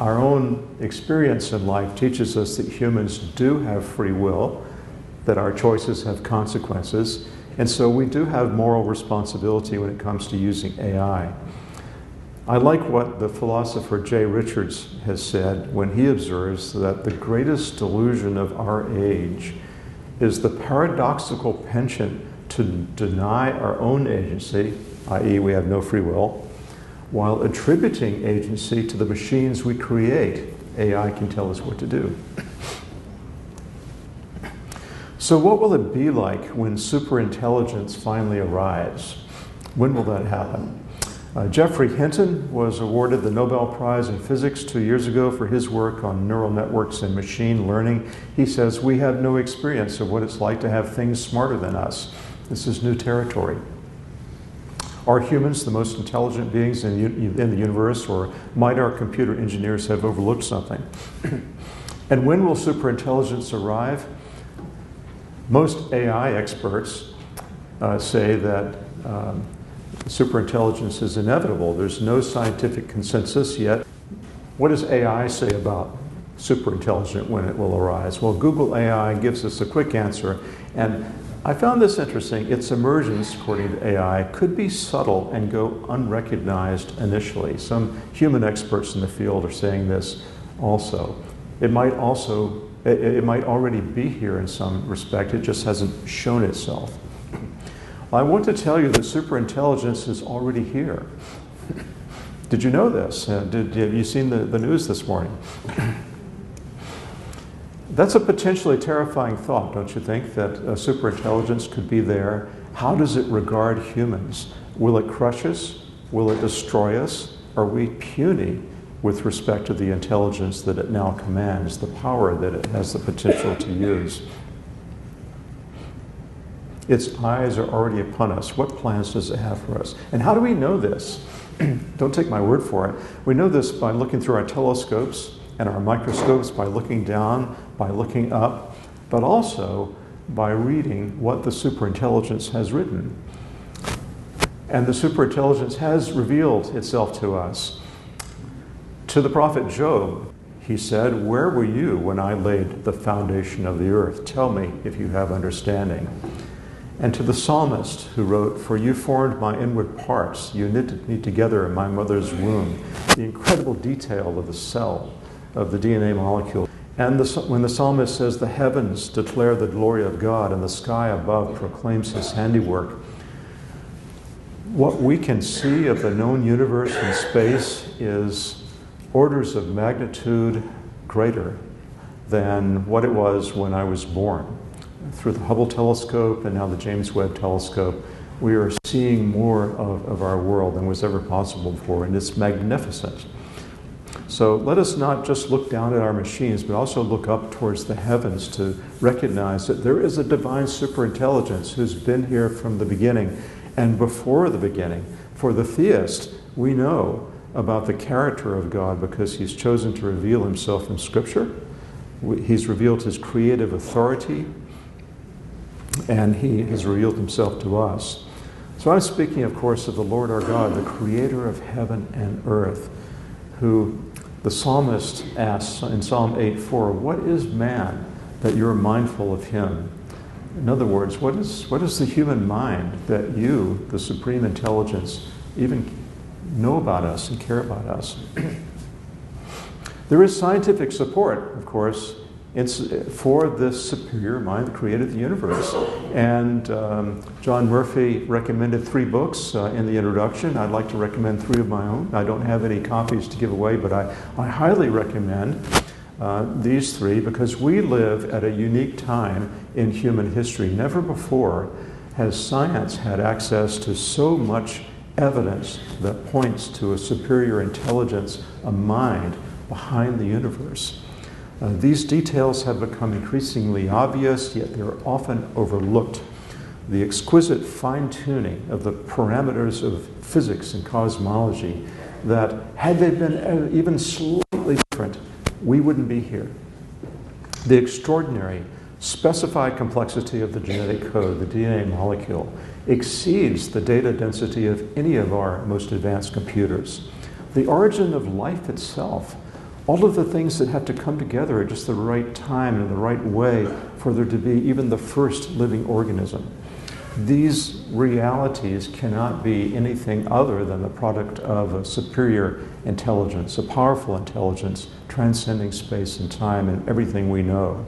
S1: Our own experience in life teaches us that humans do have free will, that our choices have consequences, and so we do have moral responsibility when it comes to using AI. I like what the philosopher Jay Richards has said when he observes that the greatest delusion of our age is the paradoxical penchant to deny our own agency, i.e. we have no free will, while attributing agency to the machines we create. AI can tell us what to do. So what will it be like when superintelligence finally arrives? When will that happen? Geoffrey Hinton was awarded the Nobel Prize in Physics 2 years ago for his work on neural networks and machine learning. He says, we have no experience of what it's like to have things smarter than us. This is new territory. Are humans the most intelligent beings in the universe, or might our computer engineers have overlooked something? And when will superintelligence arrive? Most AI experts say that superintelligence is inevitable. There's no scientific consensus yet. What does AI say about superintelligent when it will arise? Well, Google AI gives us a quick answer, and I found this interesting. Its emergence, according to AI, could be subtle and go unrecognized initially. Some human experts in the field are saying this also. It might already be here in some respect. It just hasn't shown itself. I want to tell you that superintelligence is already here. Did you know this? Have you seen the news this morning? That's a potentially terrifying thought, don't you think, that superintelligence could be there? How does it regard humans? Will it crush us? Will it destroy us? Are we puny with respect to the intelligence that it now commands, the power that it has the potential to use? Its eyes are already upon us. What plans does it have for us? And how do we know this? Don't take my word for it. We know this by looking through our telescopes and our microscopes, by looking down, by looking up, but also by reading what the superintelligence has written. And the superintelligence has revealed itself to us. To the prophet Job, he said, "Where were you when I laid the foundation of the earth? Tell me if you have understanding." And to the psalmist who wrote, "For you formed my inward parts, you knitted me together in my mother's womb." The incredible detail of the cell, of the DNA molecule. And when the psalmist says, "The heavens declare the glory of God, and the sky above proclaims his handiwork," what we can see of the known universe and space is orders of magnitude greater than what it was when I was born. Through the Hubble telescope and now the James Webb telescope, we are seeing more of our world than was ever possible before, and it's magnificent. So let us not just look down at our machines, but also look up towards the heavens to recognize that there is a divine superintelligence who's been here from the beginning and before the beginning. For the theist, we know about the character of God because he's chosen to reveal himself in Scripture. He's revealed his creative authority, and he has revealed himself to us. So I'm speaking, of course, of the Lord our God, the creator of heaven and earth, who the psalmist asks in Psalm 8:4, "What is man that you're mindful of him?" In other words, what is the human mind that you, the supreme intelligence, even know about us and care about us? There is scientific support, of course, It's for this superior mind that created the universe. And John Murphy recommended 3 books in the introduction. I'd like to recommend 3 of my own. I don't have any copies to give away, but I highly recommend these 3 because we live at a unique time in human history. Never before has science had access to so much evidence that points to a superior intelligence, a mind behind the universe. These details have become increasingly obvious, yet they're often overlooked. The exquisite fine-tuning of the parameters of physics and cosmology that, had they been even slightly different, we wouldn't be here. The extraordinary specified complexity of the genetic code, the DNA molecule, exceeds the data density of any of our most advanced computers. The origin of life itself, all of the things that have to come together at just the right time and the right way for there to be even the first living organism. These realities cannot be anything other than the product of a superior intelligence, a powerful intelligence transcending space and time and everything we know.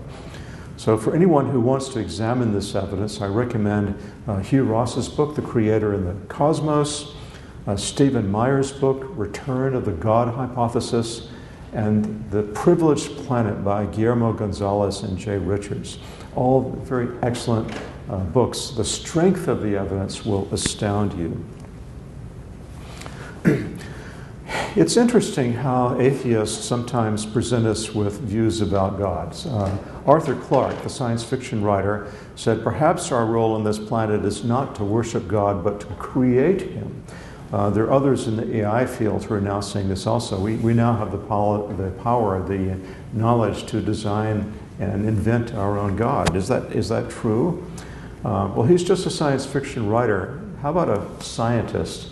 S1: So for anyone who wants to examine this evidence, I recommend Hugh Ross's book, The Creator and the Cosmos, Stephen Meyer's book, Return of the God Hypothesis, and The Privileged Planet by Guillermo Gonzalez and Jay Richards. All very excellent books. The strength of the evidence will astound you. It's interesting how atheists sometimes present us with views about God. Arthur Clarke, the science fiction writer, said, "Perhaps our role on this planet is not to worship God, but to create Him." There are others in the AI field who are now saying this also. We now have the power, the knowledge to design and invent our own God. Is that true? Well, he's just a science fiction writer. How about a scientist?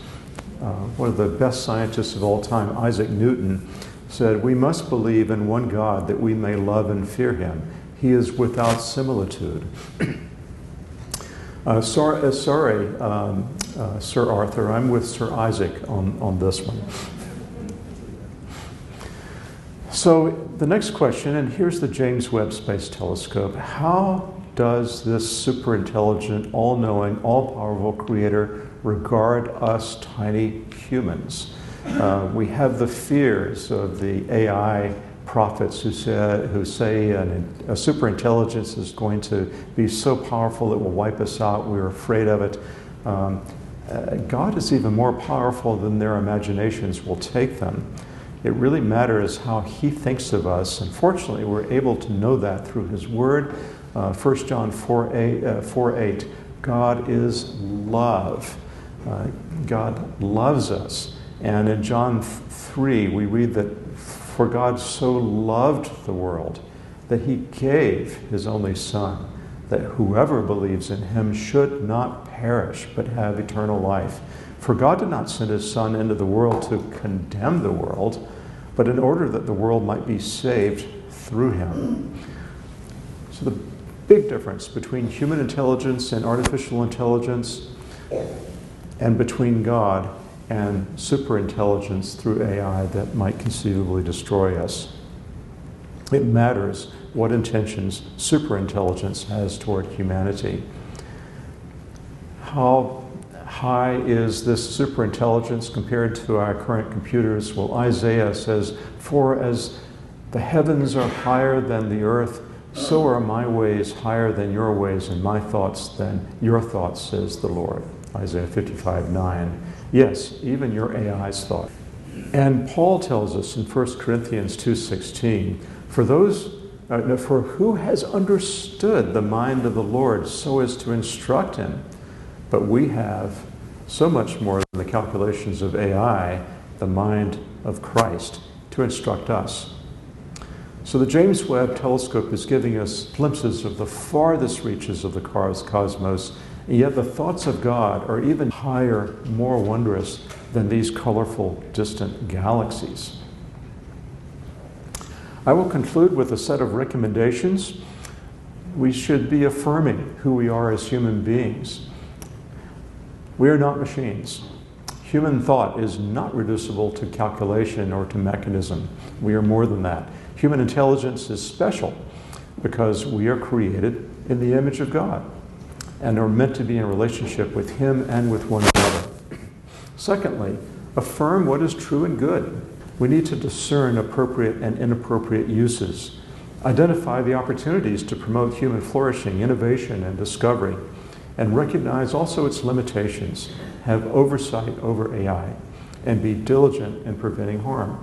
S1: One of the best scientists of all time, Isaac Newton, said, "We must believe in one God that we may love and fear Him. He is without similitude." Sorry, Sir Arthur, I'm with Sir Isaac on this one. So the next question, and here's the James Webb Space Telescope. How does this superintelligent, all-knowing, all-powerful creator regard us tiny humans? We have the fears of the AI prophets who say a superintelligence is going to be so powerful it will wipe us out. We're afraid of it. God is even more powerful than their imaginations will take them. It really matters how He thinks of us, and fortunately we're able to know that through His Word. 1 John 4:8, God is love. God loves us. And in John 3, we read that for God so loved the world that He gave His only Son, that whoever believes in Him should not perish but have eternal life. For God did not send His Son into the world to condemn the world, but in order that the world might be saved through Him. So the big difference between human intelligence and artificial intelligence, and between God and superintelligence through AI that might conceivably destroy us. It matters what intentions superintelligence has toward humanity. How high is this superintelligence compared to our current computers? Well, Isaiah says, "For as the heavens are higher than the earth, so are my ways higher than your ways, and my thoughts than your thoughts, says the Lord." Isaiah 55:9. Yes, even your AI's thought. And Paul tells us in 1 Corinthians 2:16, for who has understood the mind of the Lord so as to instruct him? But we have so much more than the calculations of AI, the mind of Christ, to instruct us. So the James Webb Telescope is giving us glimpses of the farthest reaches of the cosmos, and yet the thoughts of God are even higher, more wondrous than these colorful, distant galaxies. I will conclude with a set of recommendations. We should be affirming who we are as human beings. We are not machines. Human thought is not reducible to calculation or to mechanism. We are more than that. Human intelligence is special. because we are created in the image of God and are meant to be in a relationship with Him and with one another. Secondly, affirm what is true and good. We need to discern appropriate and inappropriate uses, identify the opportunities to promote human flourishing, innovation, and discovery, and recognize also its limitations, have oversight over AI, and be diligent in preventing harm.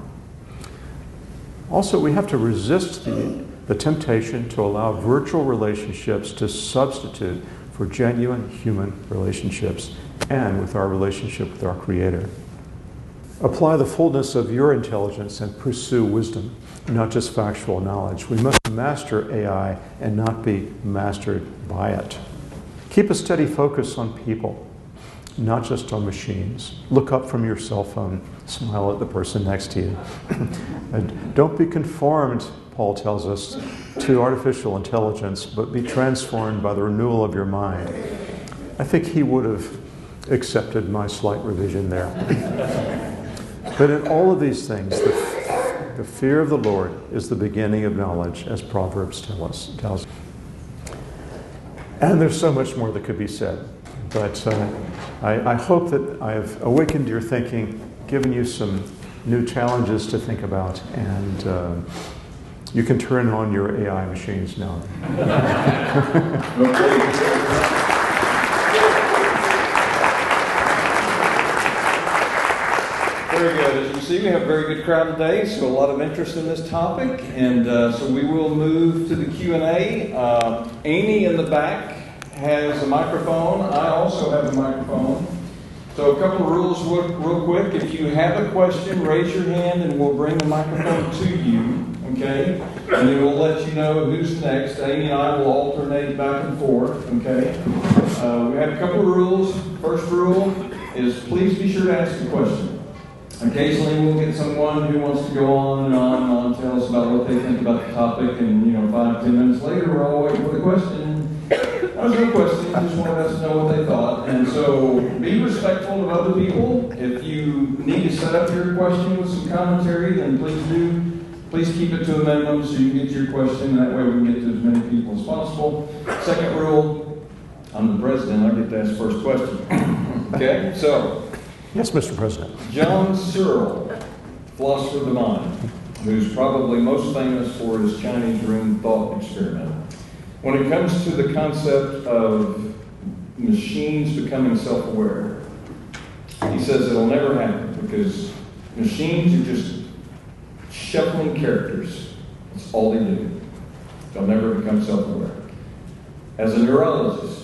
S1: Also, we have to resist the temptation to allow virtual relationships to substitute for genuine human relationships and with our relationship with our Creator. Apply the fullness of your intelligence and pursue wisdom, not just factual knowledge. We must master AI and not be mastered by it. Keep a steady focus on people, not just on machines. Look up from your cell phone, smile at the person next to you. And don't be conformed, Paul tells us, to artificial intelligence, but be transformed by the renewal of your mind. I think he would have accepted my slight revision there. But in all of these things, the fear of the Lord is the beginning of knowledge, as Proverbs tells us. And there's so much more that could be said. But I hope that I've awakened your thinking, given you some new challenges to think about, and you can turn on your AI machines now.
S2: Very good. As you see, we have a very good crowd today, so a lot of interest in this topic, and so we will move to the Q&A. Amy in the back has a microphone. I also have a microphone. So a couple of rules real quick. If you have a question, raise your hand and we'll bring the microphone to you, okay? And then we'll let you know who's next. Amy and I will alternate back and forth, okay? We have a couple of rules. First rule is please be sure to ask a question. Occasionally we'll get someone who wants to go on and on, tell us about what they think about the topic, and 5 to 10 minutes later we're all waiting for the question. That was no question, just wanted us to know what they thought. And so be respectful of other people. If you need to set up your question with some commentary, then please do. Please keep it to a minimum so you can get your question. That way we can get to as many people as possible. Second rule, I'm the president, I get to ask first question. Okay, so.
S1: Yes, Mr. President.
S2: John Searle, philosopher of the mind, who's probably most famous for his Chinese room thought experiment. When it comes to the concept of machines becoming self-aware, he says it'll never happen because machines are just shuffling characters. That's all they do. They'll never become self-aware. As a neurologist,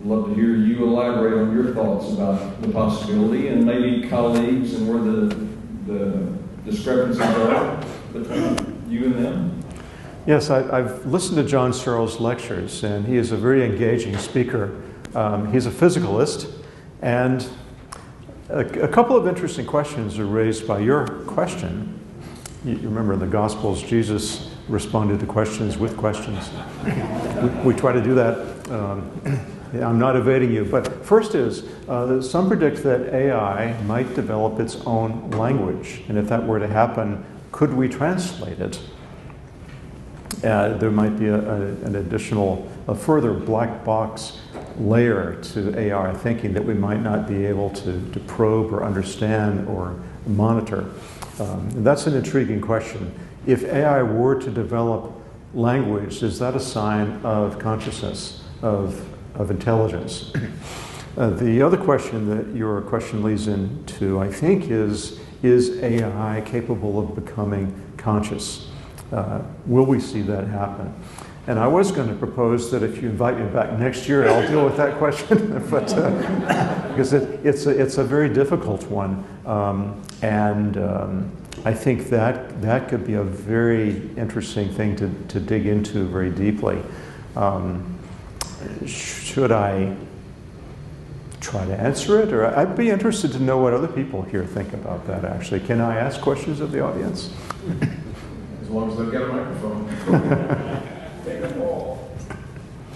S2: I'd love to hear you elaborate on your thoughts about the possibility and maybe colleagues and where the discrepancies are between you and them.
S1: Yes, I've listened to John Searle's lectures, and he is a very engaging speaker. He's a physicalist, and a couple of interesting questions are raised by your question. You remember in the Gospels, Jesus responded to questions with questions. We try to do that. I'm not evading you, but first is, some predict that AI might develop its own language, and if that were to happen, could we translate it? There might be an additional, a further black box layer to AI thinking that we might not be able to probe or understand or monitor. That's an intriguing question. If AI were to develop language, is that a sign of consciousness, of intelligence? The other question that your question leads into, I think, is AI capable of becoming conscious? Will we see that happen? And I was going to propose that if you invite me back next year, I'll deal with that question, but because it's a very difficult one, and I think that could be a very interesting thing to dig into very deeply. Should I try to answer it, or I'd be interested to know what other people here think about that? Actually, can I ask questions of the audience?
S2: As long as they've got a microphone. Take them all.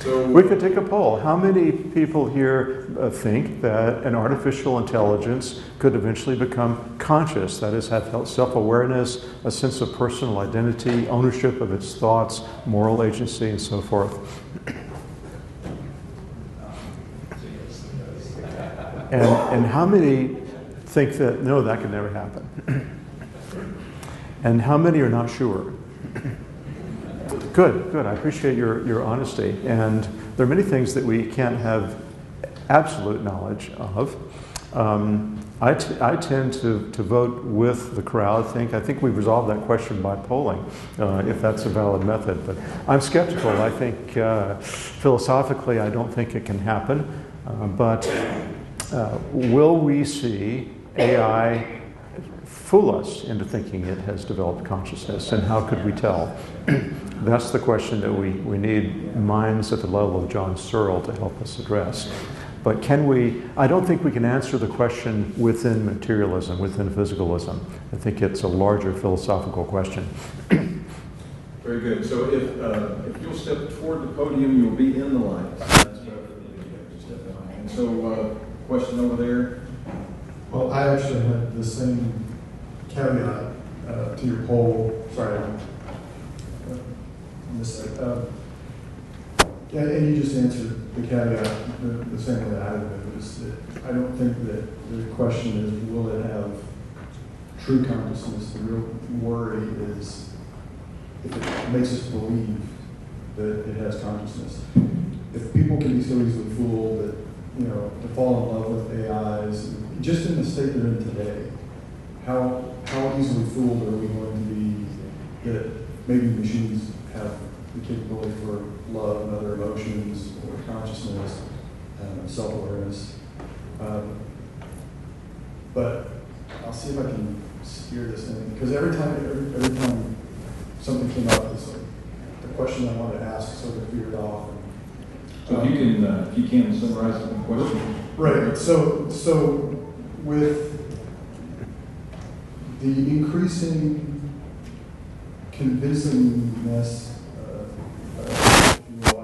S1: We could take a poll. How many people here think that an artificial intelligence could eventually become conscious, that is, have self-awareness, a sense of personal identity, ownership of its thoughts, moral agency, and so forth? And how many think that, no, that could never happen? And how many are not sure? Good. I appreciate your honesty. And there are many things that we can't have absolute knowledge of. I tend to vote with the crowd. I think we've resolved that question by polling, if that's a valid method. But I'm skeptical. I think philosophically, I don't think it can happen. But will we see AI fool us into thinking it has developed consciousness, and how could we tell? That's the question that we need minds at the level of John Searle to help us address. But can we, I don't think we can answer the question within materialism, within physicalism. I think it's a larger philosophical question.
S2: Very good. So if you'll step toward the podium, you'll be in the light. That's better than just step down. And so, question over there.
S3: Well, I actually had the same caveat to your poll. Sorry, I missed it. Yeah, and you just answered the caveat the same way I would. Is that I don't think that the question is, will it have true consciousness? The real worry is if it makes us believe that it has consciousness. If people can be so easily fooled that, to fall in love with AIs, just in the state they're in today, how easily fooled are we going to be that maybe machines have the capability for love and other emotions or consciousness, self-awareness. But I'll see if I can steer this in, because every time something came up, it's like the question I wanted to ask sort of veered off.
S2: So if you can summarize the question.
S3: Right. So with the increasing convincingness, if you will, I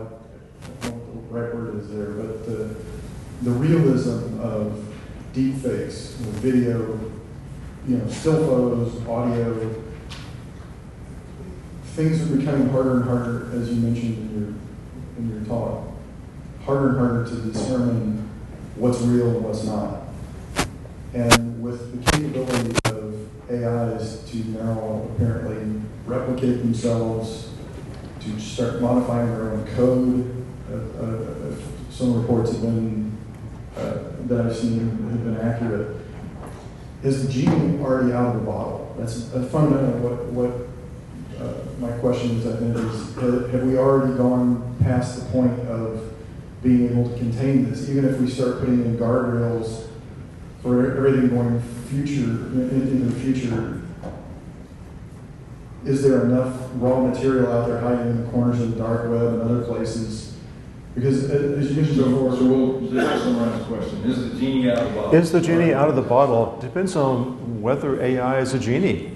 S3: don't know what the right word is there, but the realism of deep fakes, video, still photos, audio, things are becoming harder and harder, as you mentioned in your talk, harder and harder to determine what's real and what's not. And with the capability of AIs to now apparently replicate themselves, to start modifying their own code, some reports have been that I've seen have been accurate. Is the genie already out of the bottle? That's fundamentally what my question is. I think is, have we already gone past the point of being able to contain this? Even if we start putting in guardrails for everything going into the future, is there enough raw material out there hiding in the corners of the dark web and other places? Because as you mentioned before,
S2: so we'll summarize the question. Is the genie out of the bottle?
S1: Is the genie out of the bottle? Depends on whether AI is a genie.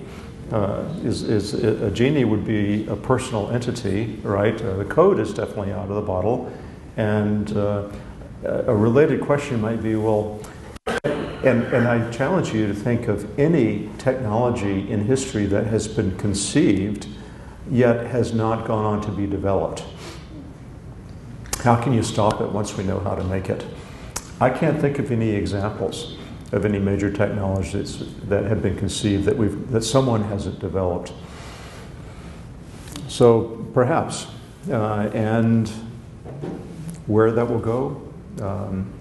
S1: Is a genie would be a personal entity, right? The code is definitely out of the bottle. And a related question might be, well, and I challenge you to think of any technology in history that has been conceived yet has not gone on to be developed. How can you stop it once we know how to make it? I can't think of any examples of any major technologies that have been conceived that someone hasn't developed. So perhaps, and where that will go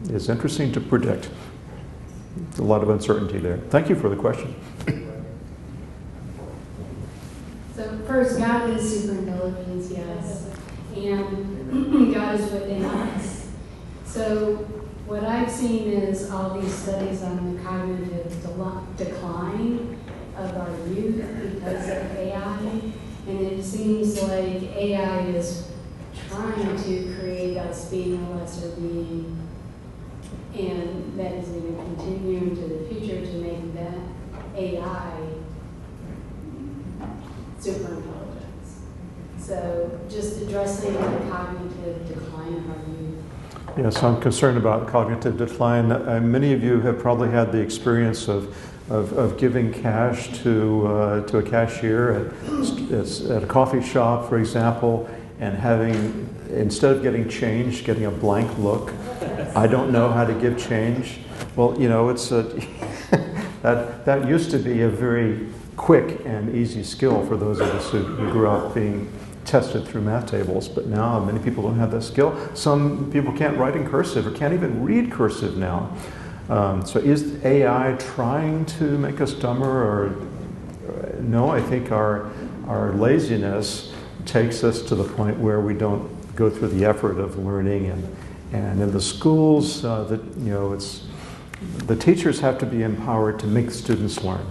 S1: is interesting to predict. There's a lot of uncertainty there. Thank you for the question.
S4: So first, God is superintelligence, yes, and God is within us. So what I've seen is all these studies on the cognitive decline of our youth because of AI, and it seems like AI is trying to create us being a lesser being, and that is going to continue into the future to make that AI super intelligence. So So just addressing the cognitive decline of our youth.
S1: Yes, I'm concerned about cognitive decline. Many of you have probably had the experience of giving cash to a cashier at a coffee shop, for example, and having, instead of getting change, getting a blank look. I don't know how to give change. Well, you know, it's that used to be a very quick and easy skill for those of us who grew up being tested through math tables, but now many people don't have that skill. Some people can't write in cursive or can't even read cursive now. So is AI trying to make us dumber, or no? I think our laziness takes us to the point where we don't go through the effort of learning, and in the schools, it's the teachers have to be empowered to make students learn,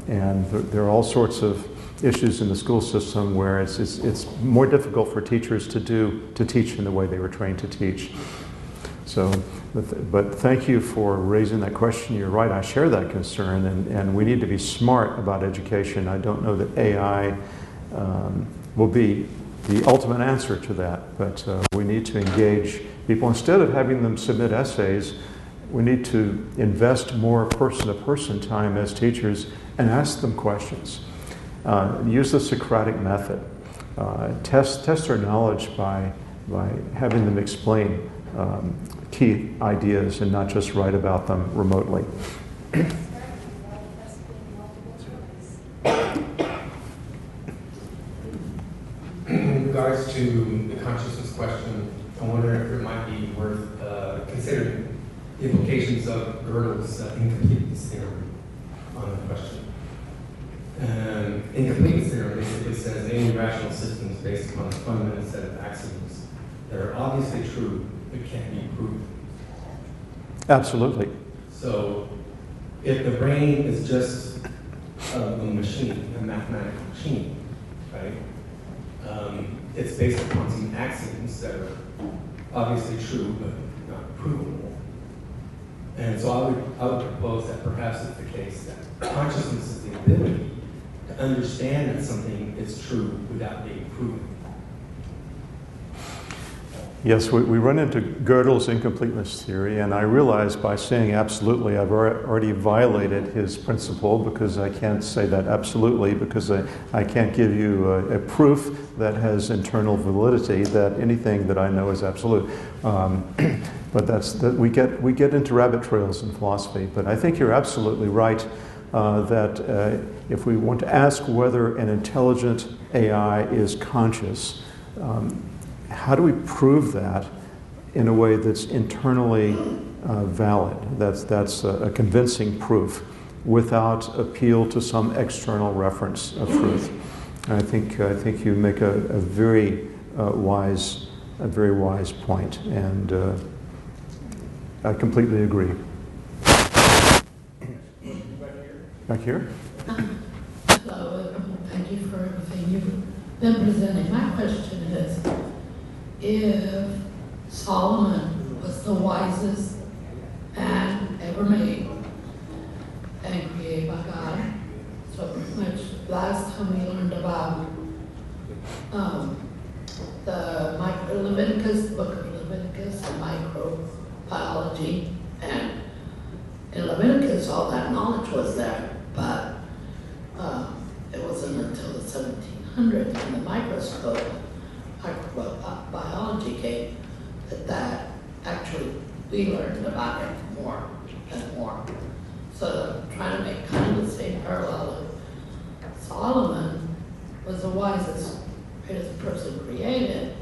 S1: and there are all sorts of issues in the school system where it's more difficult for teachers to teach in the way they were trained to teach. So, but thank you for raising that question. You're right, I share that concern, and we need to be smart about education. I don't know that AI will be the ultimate answer to that, but we need to engage people. Instead of having them submit essays, we need to invest more person-to-person time as teachers and ask them questions. Use the Socratic method. Test their knowledge by having them explain key ideas and not just write about them remotely.
S5: In regards to the consciousness question, I wonder if it might be worth considering the implications of Gödel's incompleteness theorem on the question. Incompleteness theorem basically says any rational system is based upon a fundamental set of axioms that are obviously true but can't be proven.
S1: Absolutely.
S5: So if the brain is just a machine, a mathematical machine, right? It's based upon some axioms that are obviously true but not provable. And so I would propose that perhaps it's the case that consciousness is the ability to understand that something is true without being proven.
S1: Yes, we run into Gödel's incompleteness theory, and I realize by saying absolutely, I've already violated his principle, because I can't say that absolutely, because I can't give you a proof that has internal validity that anything that I know is absolute. But we get into rabbit trails in philosophy. But I think you're absolutely right that if we want to ask whether an intelligent AI is conscious, how do we prove that in a way that's internally valid? That's a convincing proof without appeal to some external reference of truth. And I think you make a very wise point, and I completely agree. Back here.
S6: Hello, thank you for everything you've been presenting. My question is, if Solomon was the wisest man ever made and created by God, so pretty much last time we learned about the book of Leviticus, and microbiology, and in Leviticus all that knowledge was there, but it wasn't until the 1700s when the microscope, microbiology came, that actually we learned about it more and more. So I'm trying to make kind of the same parallel. Solomon was the wisest, greatest person created,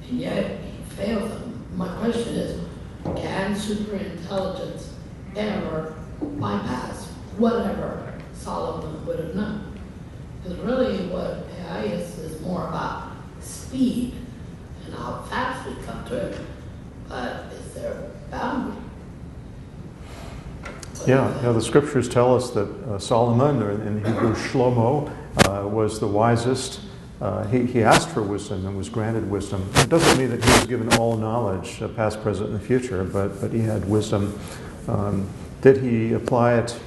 S6: and yet he failed them. My question is, can superintelligence ever bypass whatever Solomon would have known? Because really what AI is more about speed and how fast we come to it, but is there a boundary?
S1: Yeah, the scriptures tell us that Solomon, or in Hebrew Shlomo, was the wisest. He asked for wisdom and was granted wisdom. It doesn't mean that he was given all knowledge, past, present, and future, but he had wisdom. Did he apply it?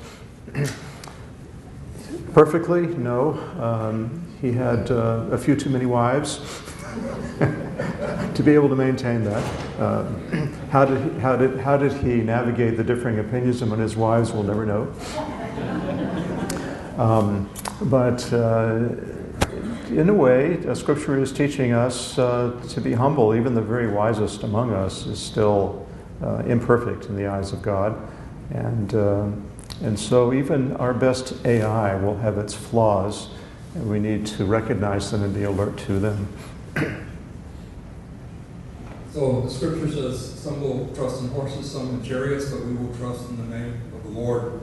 S1: Perfectly, no. He had a few too many wives to be able to maintain that. How did he navigate the differing opinions among his wives? We'll never know. But in a way, Scripture is teaching us to be humble. Even the very wisest among us is still imperfect in the eyes of God. And so even our best AI will have its flaws, and we need to recognize them and be alert to them.
S7: So the scripture says, some will trust in horses, some in chariots, but we will trust in the name of the Lord.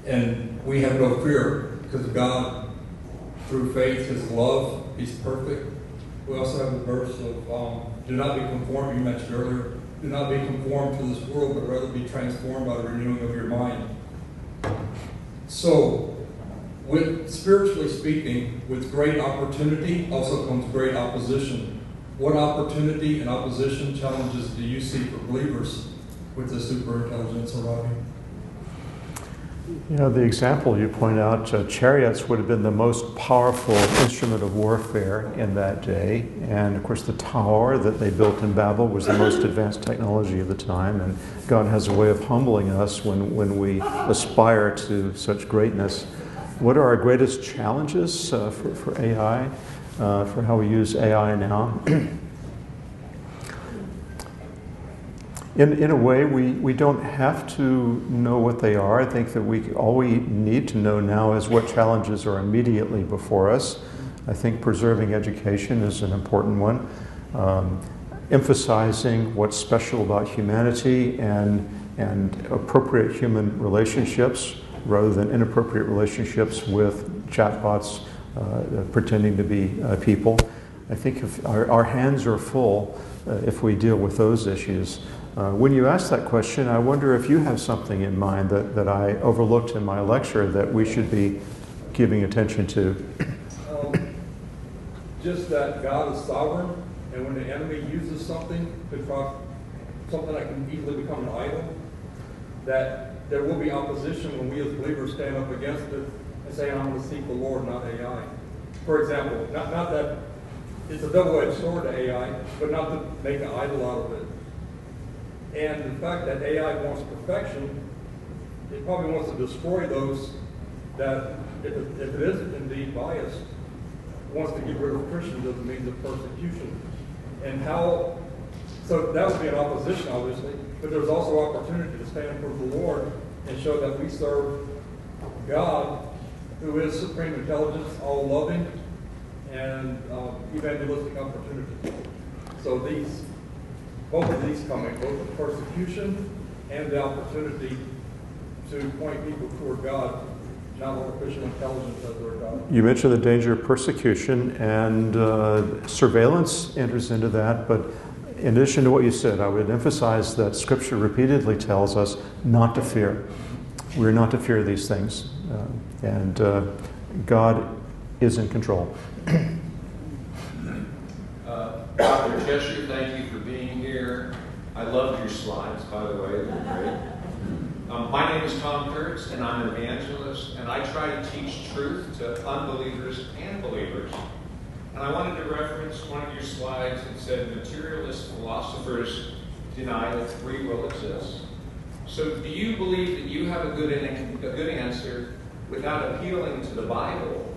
S7: And we have no fear, because God, through faith, His love, He's perfect. We also have the verse of, do not be conformed, you mentioned earlier, do not be conformed to this world, but rather be transformed by the renewing of your mind. So, spiritually speaking, with great opportunity also comes great opposition. What opportunity and opposition challenges do you see for believers with the superintelligence arriving?
S1: You know, the example you point out, chariots would have been the most powerful instrument of warfare in that day. And of course, the tower that they built in Babel was the most advanced technology of the time. And God has a way of humbling us when we aspire to such greatness. What are our greatest challenges for AI, for how we use AI now? In a way, we don't have to know what they are. I think that all we need to know now is what challenges are immediately before us. I think preserving education is an important one. Emphasizing what's special about humanity and appropriate human relationships rather than inappropriate relationships with chatbots pretending to be people. I think if our hands are full if we deal with those issues. When you ask that question, I wonder if you have something in mind that I overlooked in my lecture that we should be giving attention to.
S7: Just that God is sovereign, and when the enemy uses something something that can easily become an idol, that there will be opposition when we as believers stand up against it and say, I'm going to seek the Lord, not AI. For example, not that it's a double-edged sword to AI, but not to make an idol out of it. And the fact that AI wants perfection, it probably wants to destroy those that, if it is indeed biased, wants to get rid of Christians as a means of persecution. And so that would be an opposition, obviously, but there's also opportunity to stand for the Lord and show that we serve God, who is supreme intelligence, all-loving, and evangelistic opportunity. So both of these come in, both the persecution and the opportunity to point people toward God, not artificial intelligence as their God.
S1: You mentioned the danger of persecution, and surveillance enters into that, but in addition to what you said, I would emphasize that Scripture repeatedly tells us not to fear. We're not to fear these things, and God is in control.
S8: Dr. Cheshire, thank you for being here. I loved your slides, by the way. They're great. My name is Tom Kurtz, and I'm an evangelist, and I try to teach truth to unbelievers and believers. And I wanted to reference one of your slides that said materialist philosophers deny that free will exists. So do you believe that you have a good answer without appealing to the Bible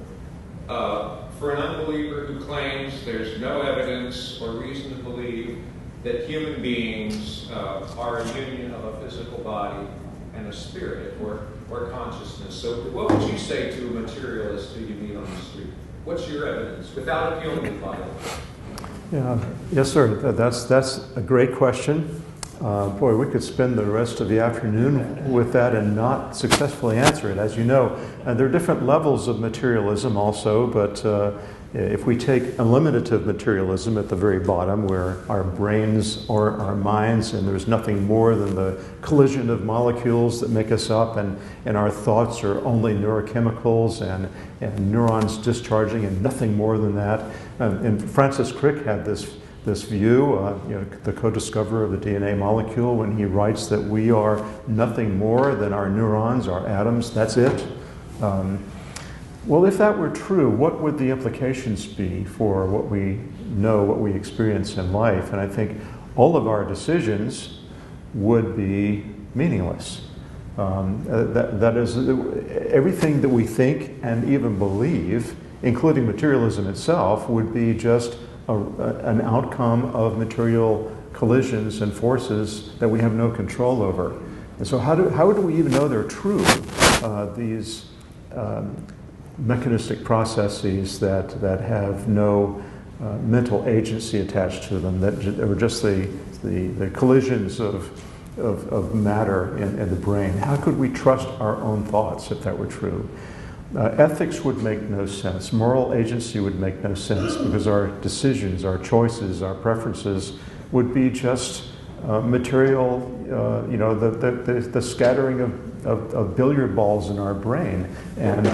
S8: for an unbeliever who claims there's no evidence or reason to believe that human beings are a union of a physical body and a spirit or consciousness? So what would you say to a materialist who you meet on the street? What's your evidence without appealing to the Bible?
S1: Yeah, yes, sir. That's a great question. Boy, we could spend the rest of the afternoon with that and not successfully answer it. As you know, there are different levels of materialism also, but if we take eliminative materialism at the very bottom, where our brains are our minds and there's nothing more than the collision of molecules that make us up, and our thoughts are only neurochemicals and neurons discharging and nothing more than that. And Francis Crick had this view, the co-discoverer of the DNA molecule, when he writes that we are nothing more than our neurons, our atoms, that's it. Well, if that were true, what would the implications be for what we know, what we experience in life? And I think all of our decisions would be meaningless. That is, everything that we think and even believe, including materialism itself, would be just an outcome of material collisions and forces that we have no control over. And so how do we even know they're true, these mechanistic processes that have no mental agency attached to them, that are just the collisions of matter in the brain? How could we trust our own thoughts if that were true? Ethics would make no sense. Moral agency would make no sense, because our decisions, our choices, our preferences would be just material, the scattering of billiard balls in our brain, and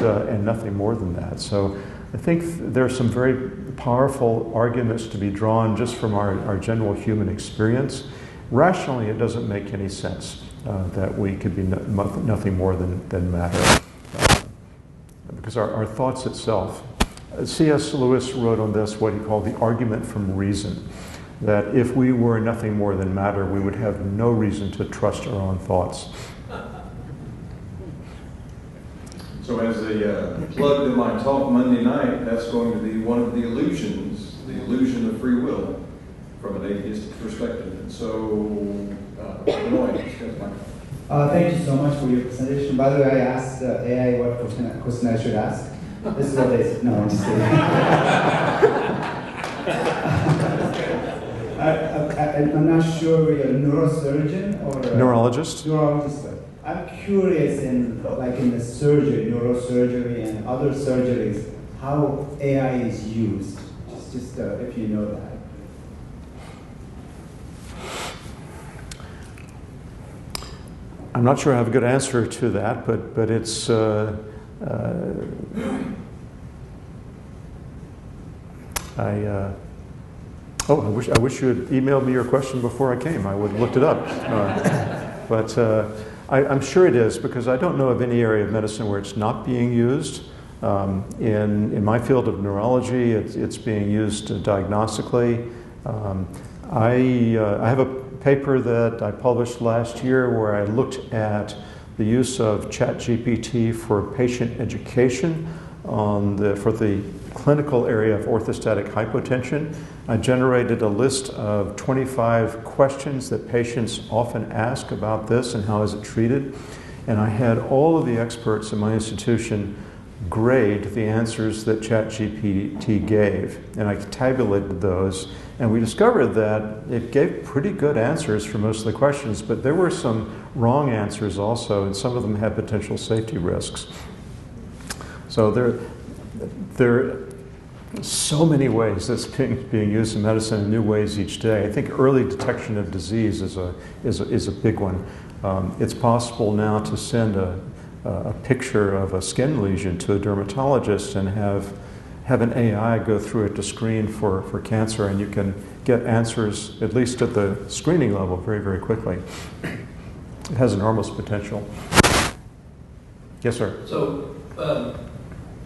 S1: nothing more than that. So I think there are some very powerful arguments to be drawn just from our general human experience. Rationally, it doesn't make any sense that we could be nothing more than matter. Because our thoughts itself. C.S. Lewis wrote on this what he called the argument from reason, that if we were nothing more than matter, we would have no reason to trust our own thoughts.
S2: So as a plug in my talk Monday night, that's going to be one of the illusions, the illusion of free will, from an atheistic perspective. And so,
S9: thank you so much for your presentation. By the way, I asked AI what question I should ask. This is what they said. No, I'm just kidding. I'm not sure you're a neurosurgeon or a
S1: neurologist.
S9: Neurologist. I'm curious in the surgery, neurosurgery, and other surgeries, how AI is used. Just if you know that.
S1: I'm not sure I have a good answer to that, but it's I wish you had emailed me your question before I came. I would have looked it up. But I'm sure it is, because I don't know of any area of medicine where it's not being used. In my field of neurology, it's being used diagnostically. I have a paper that I published last year where I looked at the use of ChatGPT for patient education for the clinical area of orthostatic hypotension. I generated a list of 25 questions that patients often ask about this and how is it treated. And I had all of the experts in my institution grade the answers that ChatGPT gave. And I tabulated those. And we discovered that it gave pretty good answers for most of the questions, but there were some wrong answers also, and some of them had potential safety risks. So there are so many ways that's being used in medicine in new ways each day. I think early detection of disease is a big one. It's possible now to send a picture of a skin lesion to a dermatologist and have an AI go through it to screen for cancer, and you can get answers, at least at the screening level, very, very quickly. It has enormous potential. Yes, sir.
S10: So,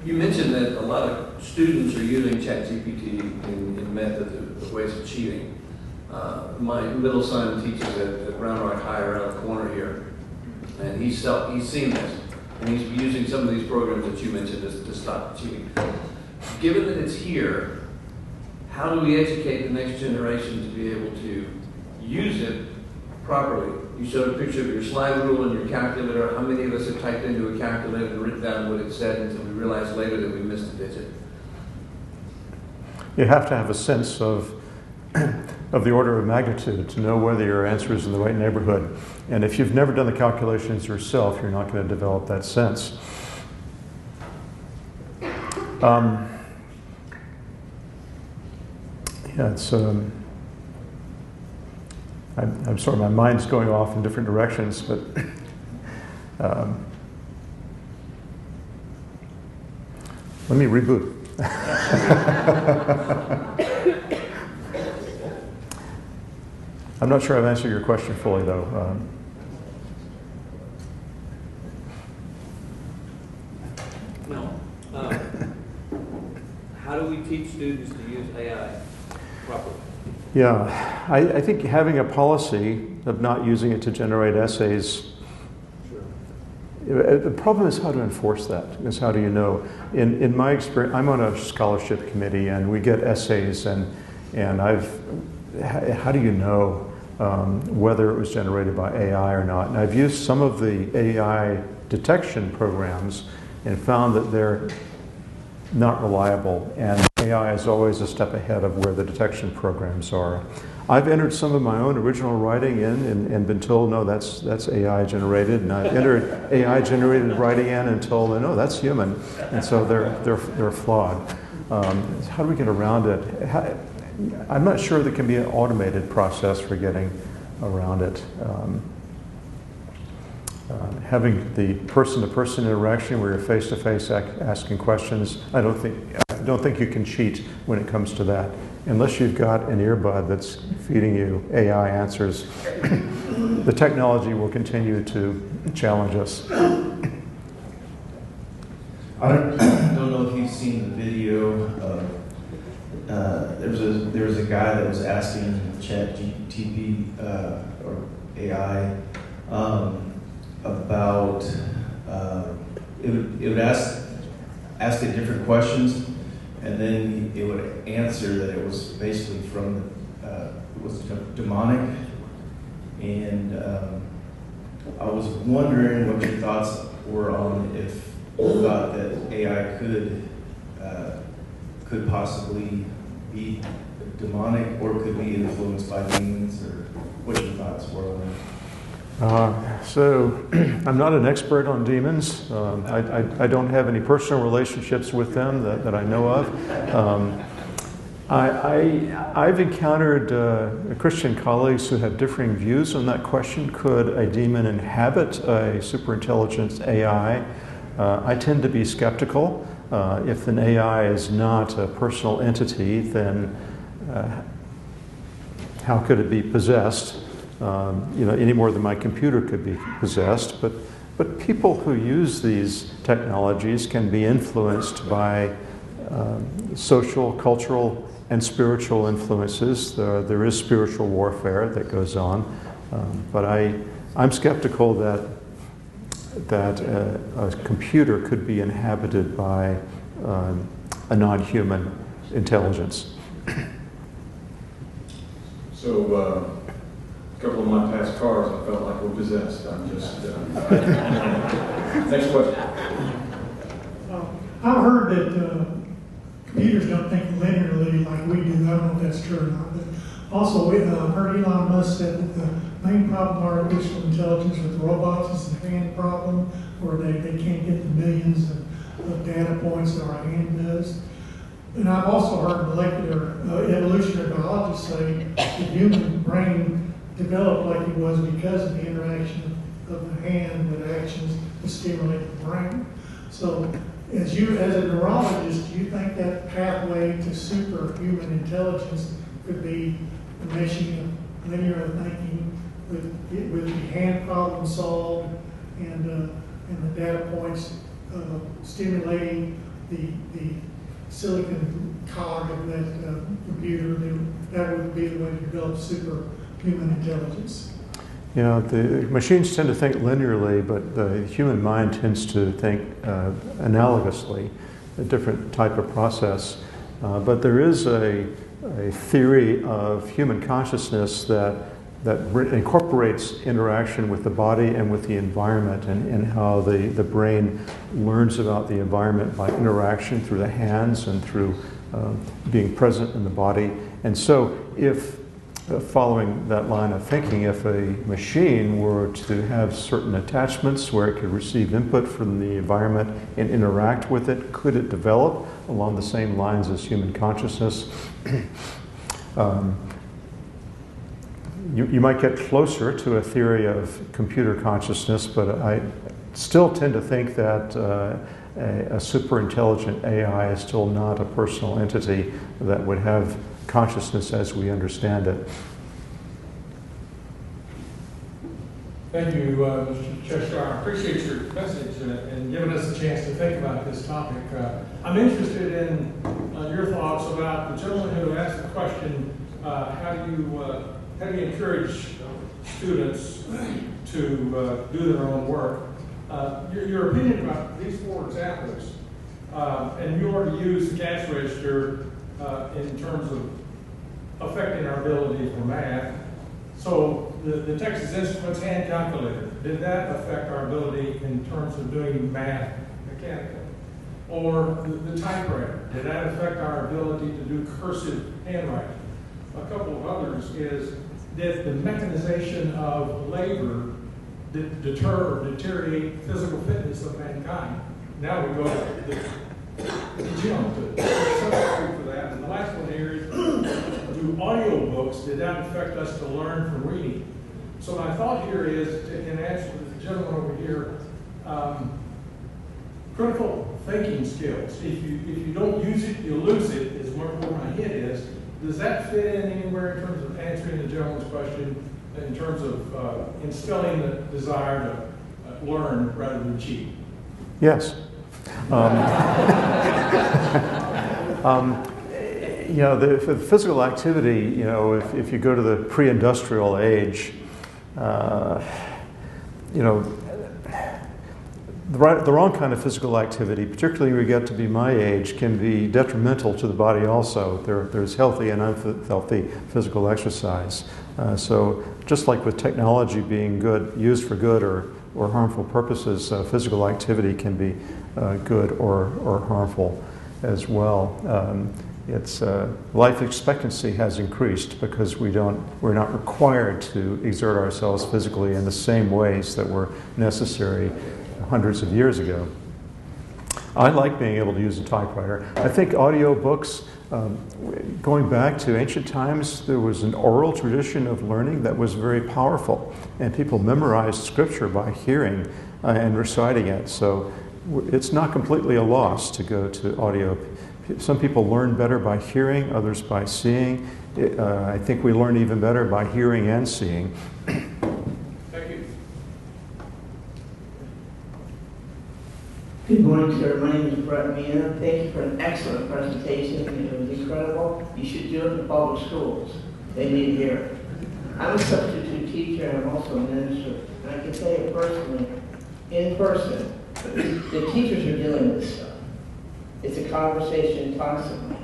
S10: you mentioned that a lot of students are using ChatGPT in methods of ways of cheating. My middle son teaches at Round Rock High around the corner here, and he's seen this, and he's using some of these programs that you mentioned to stop cheating. Given that it's here, how do we educate the next generation to be able to use it properly? You showed a picture of your slide rule and your calculator. How many of us have typed into a calculator and written down what it said until we realized later that we missed a digit?
S1: You have to have a sense of the order of magnitude to know whether your answer is in the right neighborhood. And if you've never done the calculations yourself, you're not going to develop that sense. Yeah, it's. I'm sorry, my mind's going off in different directions, but let me reboot. I'm not sure I've answered your question fully, though.
S10: No. how do we teach students to use AI properly?
S1: Yeah, I think having a policy of not using it to generate essays. The problem is how to enforce that, is how do you know? In my experience, I'm on a scholarship committee and we get essays and how do you know whether it was generated by AI or not? And I've used some of the AI detection programs and found that they're not reliable, and AI is always a step ahead of where the detection programs are. I've entered some of my own original writing in and been told, no, that's AI generated, and I've entered AI generated writing in and told, no, that's human, and so they're flawed. How do we get around it? I'm not sure there can be an automated process for getting around it. Having the person-to-person interaction where you're face-to-face asking questions, I don't think you can cheat when it comes to that. Unless you've got an earbud that's feeding you AI answers, the technology will continue to challenge us.
S11: I don't know if you've seen the video of, there was a guy that was asking ChatGPT or AI about, it would ask it different questions, and then it would answer that it was basically from it was demonic. And I was wondering what your thoughts were on if you thought that AI could possibly be demonic or could be influenced by demons, or what your thoughts were on that.
S1: So I'm not an expert on demons. I don't have any personal relationships with them that I know of. I've encountered Christian colleagues who have differing views on that question. Could a demon inhabit a superintelligent AI? I tend to be skeptical. If an AI is not a personal entity, then how could it be possessed? Any more than my computer could be possessed. But people who use these technologies can be influenced by social, cultural, and spiritual influences. There is spiritual warfare that goes on. But I'm skeptical that a computer could be inhabited by a non-human intelligence.
S12: So, a couple of my past cars, I felt like were possessed. I'm just. Next question.
S13: I've heard that computers don't think linearly like we do. I don't know if that's true or not. But also, I've heard Elon Musk said that the main problem of artificial intelligence with robots is the hand problem, where they can't get the millions of data points that our hand does. And I've also heard molecular evolutionary biologists say the human brain developed like it was because of the interaction of the hand with actions to stimulate the brain. So, as a neurologist, do you think that pathway to superhuman intelligence could be the meshing of linear thinking with the hand problem solved and the data points stimulating the silicon cog of that computer? That would be the way to develop superhuman intelligence.
S1: Yeah, the machines tend to think linearly, but the human mind tends to think analogously, a different type of process. But there is a theory of human consciousness that incorporates interaction with the body and with the environment, and how the brain learns about the environment by interaction through the hands and through being present in the body. And so if following that line of thinking, if a machine were to have certain attachments where it could receive input from the environment and interact with it, could it develop along the same lines as human consciousness? You might get closer to a theory of computer consciousness, but I still tend to think that a super intelligent AI is still not a personal entity that would have consciousness as we understand it.
S14: Thank you, Mr. Cheshire. I appreciate your message and giving us a chance to think about this topic. I'm interested in your thoughts about the gentleman who asked the question, how do you encourage students to do their own work? Your opinion about these 4 examples, and you already used the cash register in terms of affecting our ability for math. So the Texas Instruments hand calculator, did that affect our ability in terms of doing math mechanically? Or the typewriter, did that affect our ability to do cursive handwriting? A couple of others is, did the mechanization of labor deter or deteriorate physical fitness of mankind? Now we go to the gym to substitute for that. And the last one here is, do audiobooks, did that affect us to learn from reading? So my thought here is, in answer to the gentleman over here, critical thinking skills. If you don't use it, you lose it, is where my hit is. Does that fit in anywhere in terms of answering the gentleman's question, in terms of instilling the desire to learn rather than cheat?
S1: Yes. You know, the physical activity, you know, if you go to the pre-industrial age, you know, the wrong kind of physical activity, particularly when we get to be my age, can be detrimental to the body also. There's healthy and unhealthy physical exercise. So just like with technology being good, used for good or harmful purposes, physical activity can be good or harmful as well. Life expectancy has increased because we're not required to exert ourselves physically in the same ways that were necessary hundreds of years ago. I like being able to use a typewriter. I think audiobooks, going back to ancient times, there was an oral tradition of learning that was very powerful, and people memorized scripture by hearing and reciting it. So it's not completely a loss to go to audio. Some people learn better by hearing, others by seeing. I think we learn even better by hearing and seeing.
S14: Thank you.
S15: Good morning, sir. My name is Brett Meehan. Thank you for an excellent presentation. It was incredible. You should do it in the public schools. They need to hear it. I'm a substitute teacher and I'm also a minister. And I can tell you personally, in person, the teachers are dealing with this stuff. It's a conversation constantly.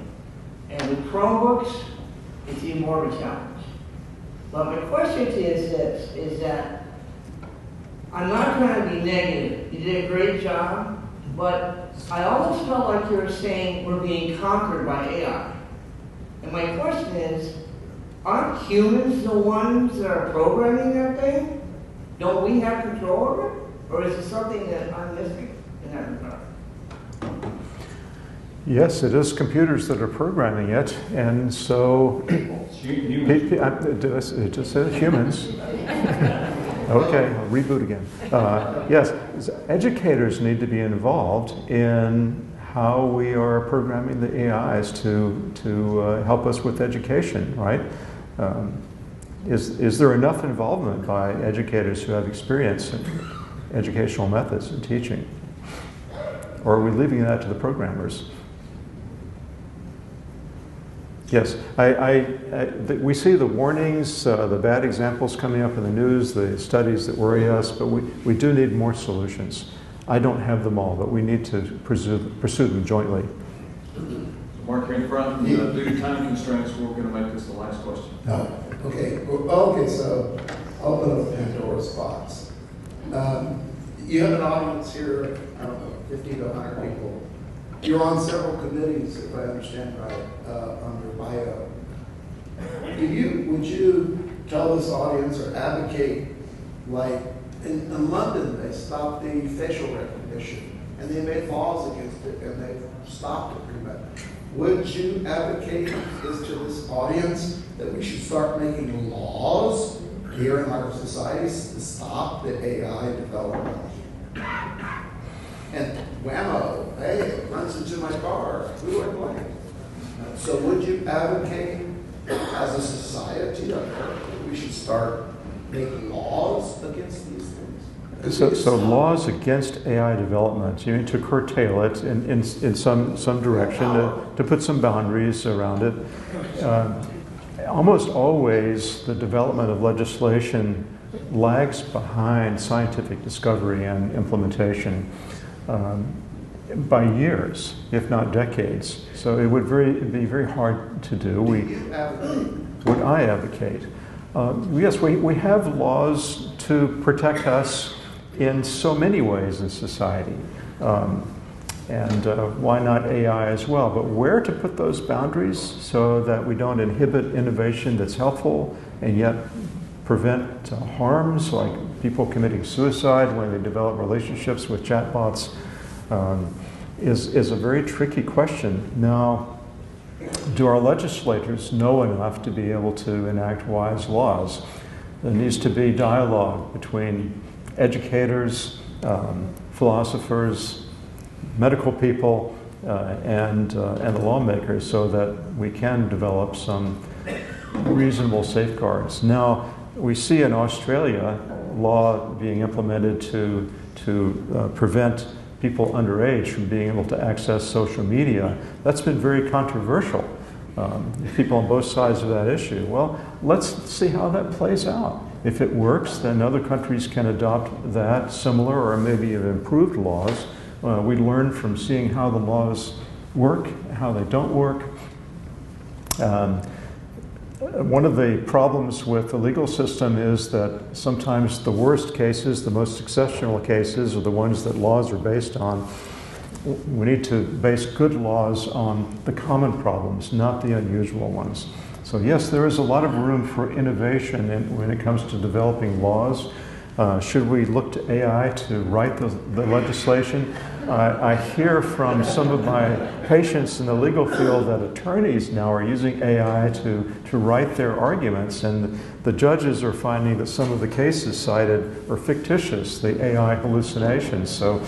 S15: And with Chromebooks, it's even more of a challenge. But my question to you is this, is that I'm not trying to be negative. You did a great job. But I almost felt like you were saying we're being conquered by AI. And my question is, aren't humans the ones that are programming that thing? Don't we have control over it? Or is it something that I'm missing in that regard?
S1: Yes, it is computers that are programming it, and so did I just say humans? Okay, I'll reboot again. Yes, educators need to be involved in how we are programming the AIs to help us with education, right? Is there enough involvement by educators who have experience in educational methods and teaching? Or are we leaving that to the programmers? Yes, we see the warnings, the bad examples coming up in the news, the studies that worry us, but we do need more solutions. I don't have them all, but we need to pursue them jointly.
S12: Mark, here in front, due to time constraints, we're going to make this the last question.
S16: Okay, so I'll open up Pandora's box. You have an audience here, I don't know, 50 to 100 people. You're on several committees, if I understand right, on your bio. Would you tell this audience or advocate, like in London, they stopped the facial recognition and they made laws against it and they stopped it pretty much. Would you advocate this to this audience that we should start making laws here in our societies to stop the AI development? And whammo, hey, it runs into my car. Who do I blame? So would you advocate as a society that we should start make laws against these things?
S1: So laws against AI development, you need to curtail it in some direction, to put some boundaries around it. Almost always the development of legislation lags behind scientific discovery and implementation by years, if not decades. So it would be very hard to do. Would I advocate? Yes, we have laws to protect us in so many ways in society. Why not AI as well? But where to put those boundaries so that we don't inhibit innovation that's helpful and yet prevent harms like people committing suicide when they develop relationships with chatbots is a very tricky question. Now, do our legislators know enough to be able to enact wise laws? There needs to be dialogue between educators, philosophers, medical people, and the lawmakers so that we can develop some reasonable safeguards. Now, we see in Australia law being implemented to prevent people underage from being able to access social media. That's been very controversial. People on both sides of that issue. Well, let's see how that plays out. If it works, then other countries can adopt that similar or maybe even improved laws. We learn from seeing how the laws work, how they don't work. One of the problems with the legal system is that sometimes the worst cases, the most exceptional cases, are the ones that laws are based on. We need to base good laws on the common problems, not the unusual ones. So yes, there is a lot of room for innovation when it comes to developing laws. Should we look to AI to write the legislation? I hear from some of my patients in the legal field that attorneys now are using AI to write their arguments, and the judges are finding that some of the cases cited are fictitious, the AI hallucinations. So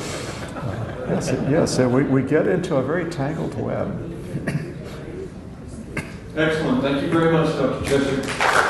S1: yes, we get into a very tangled web.
S2: Excellent. Thank you very much, Dr. Cheshire.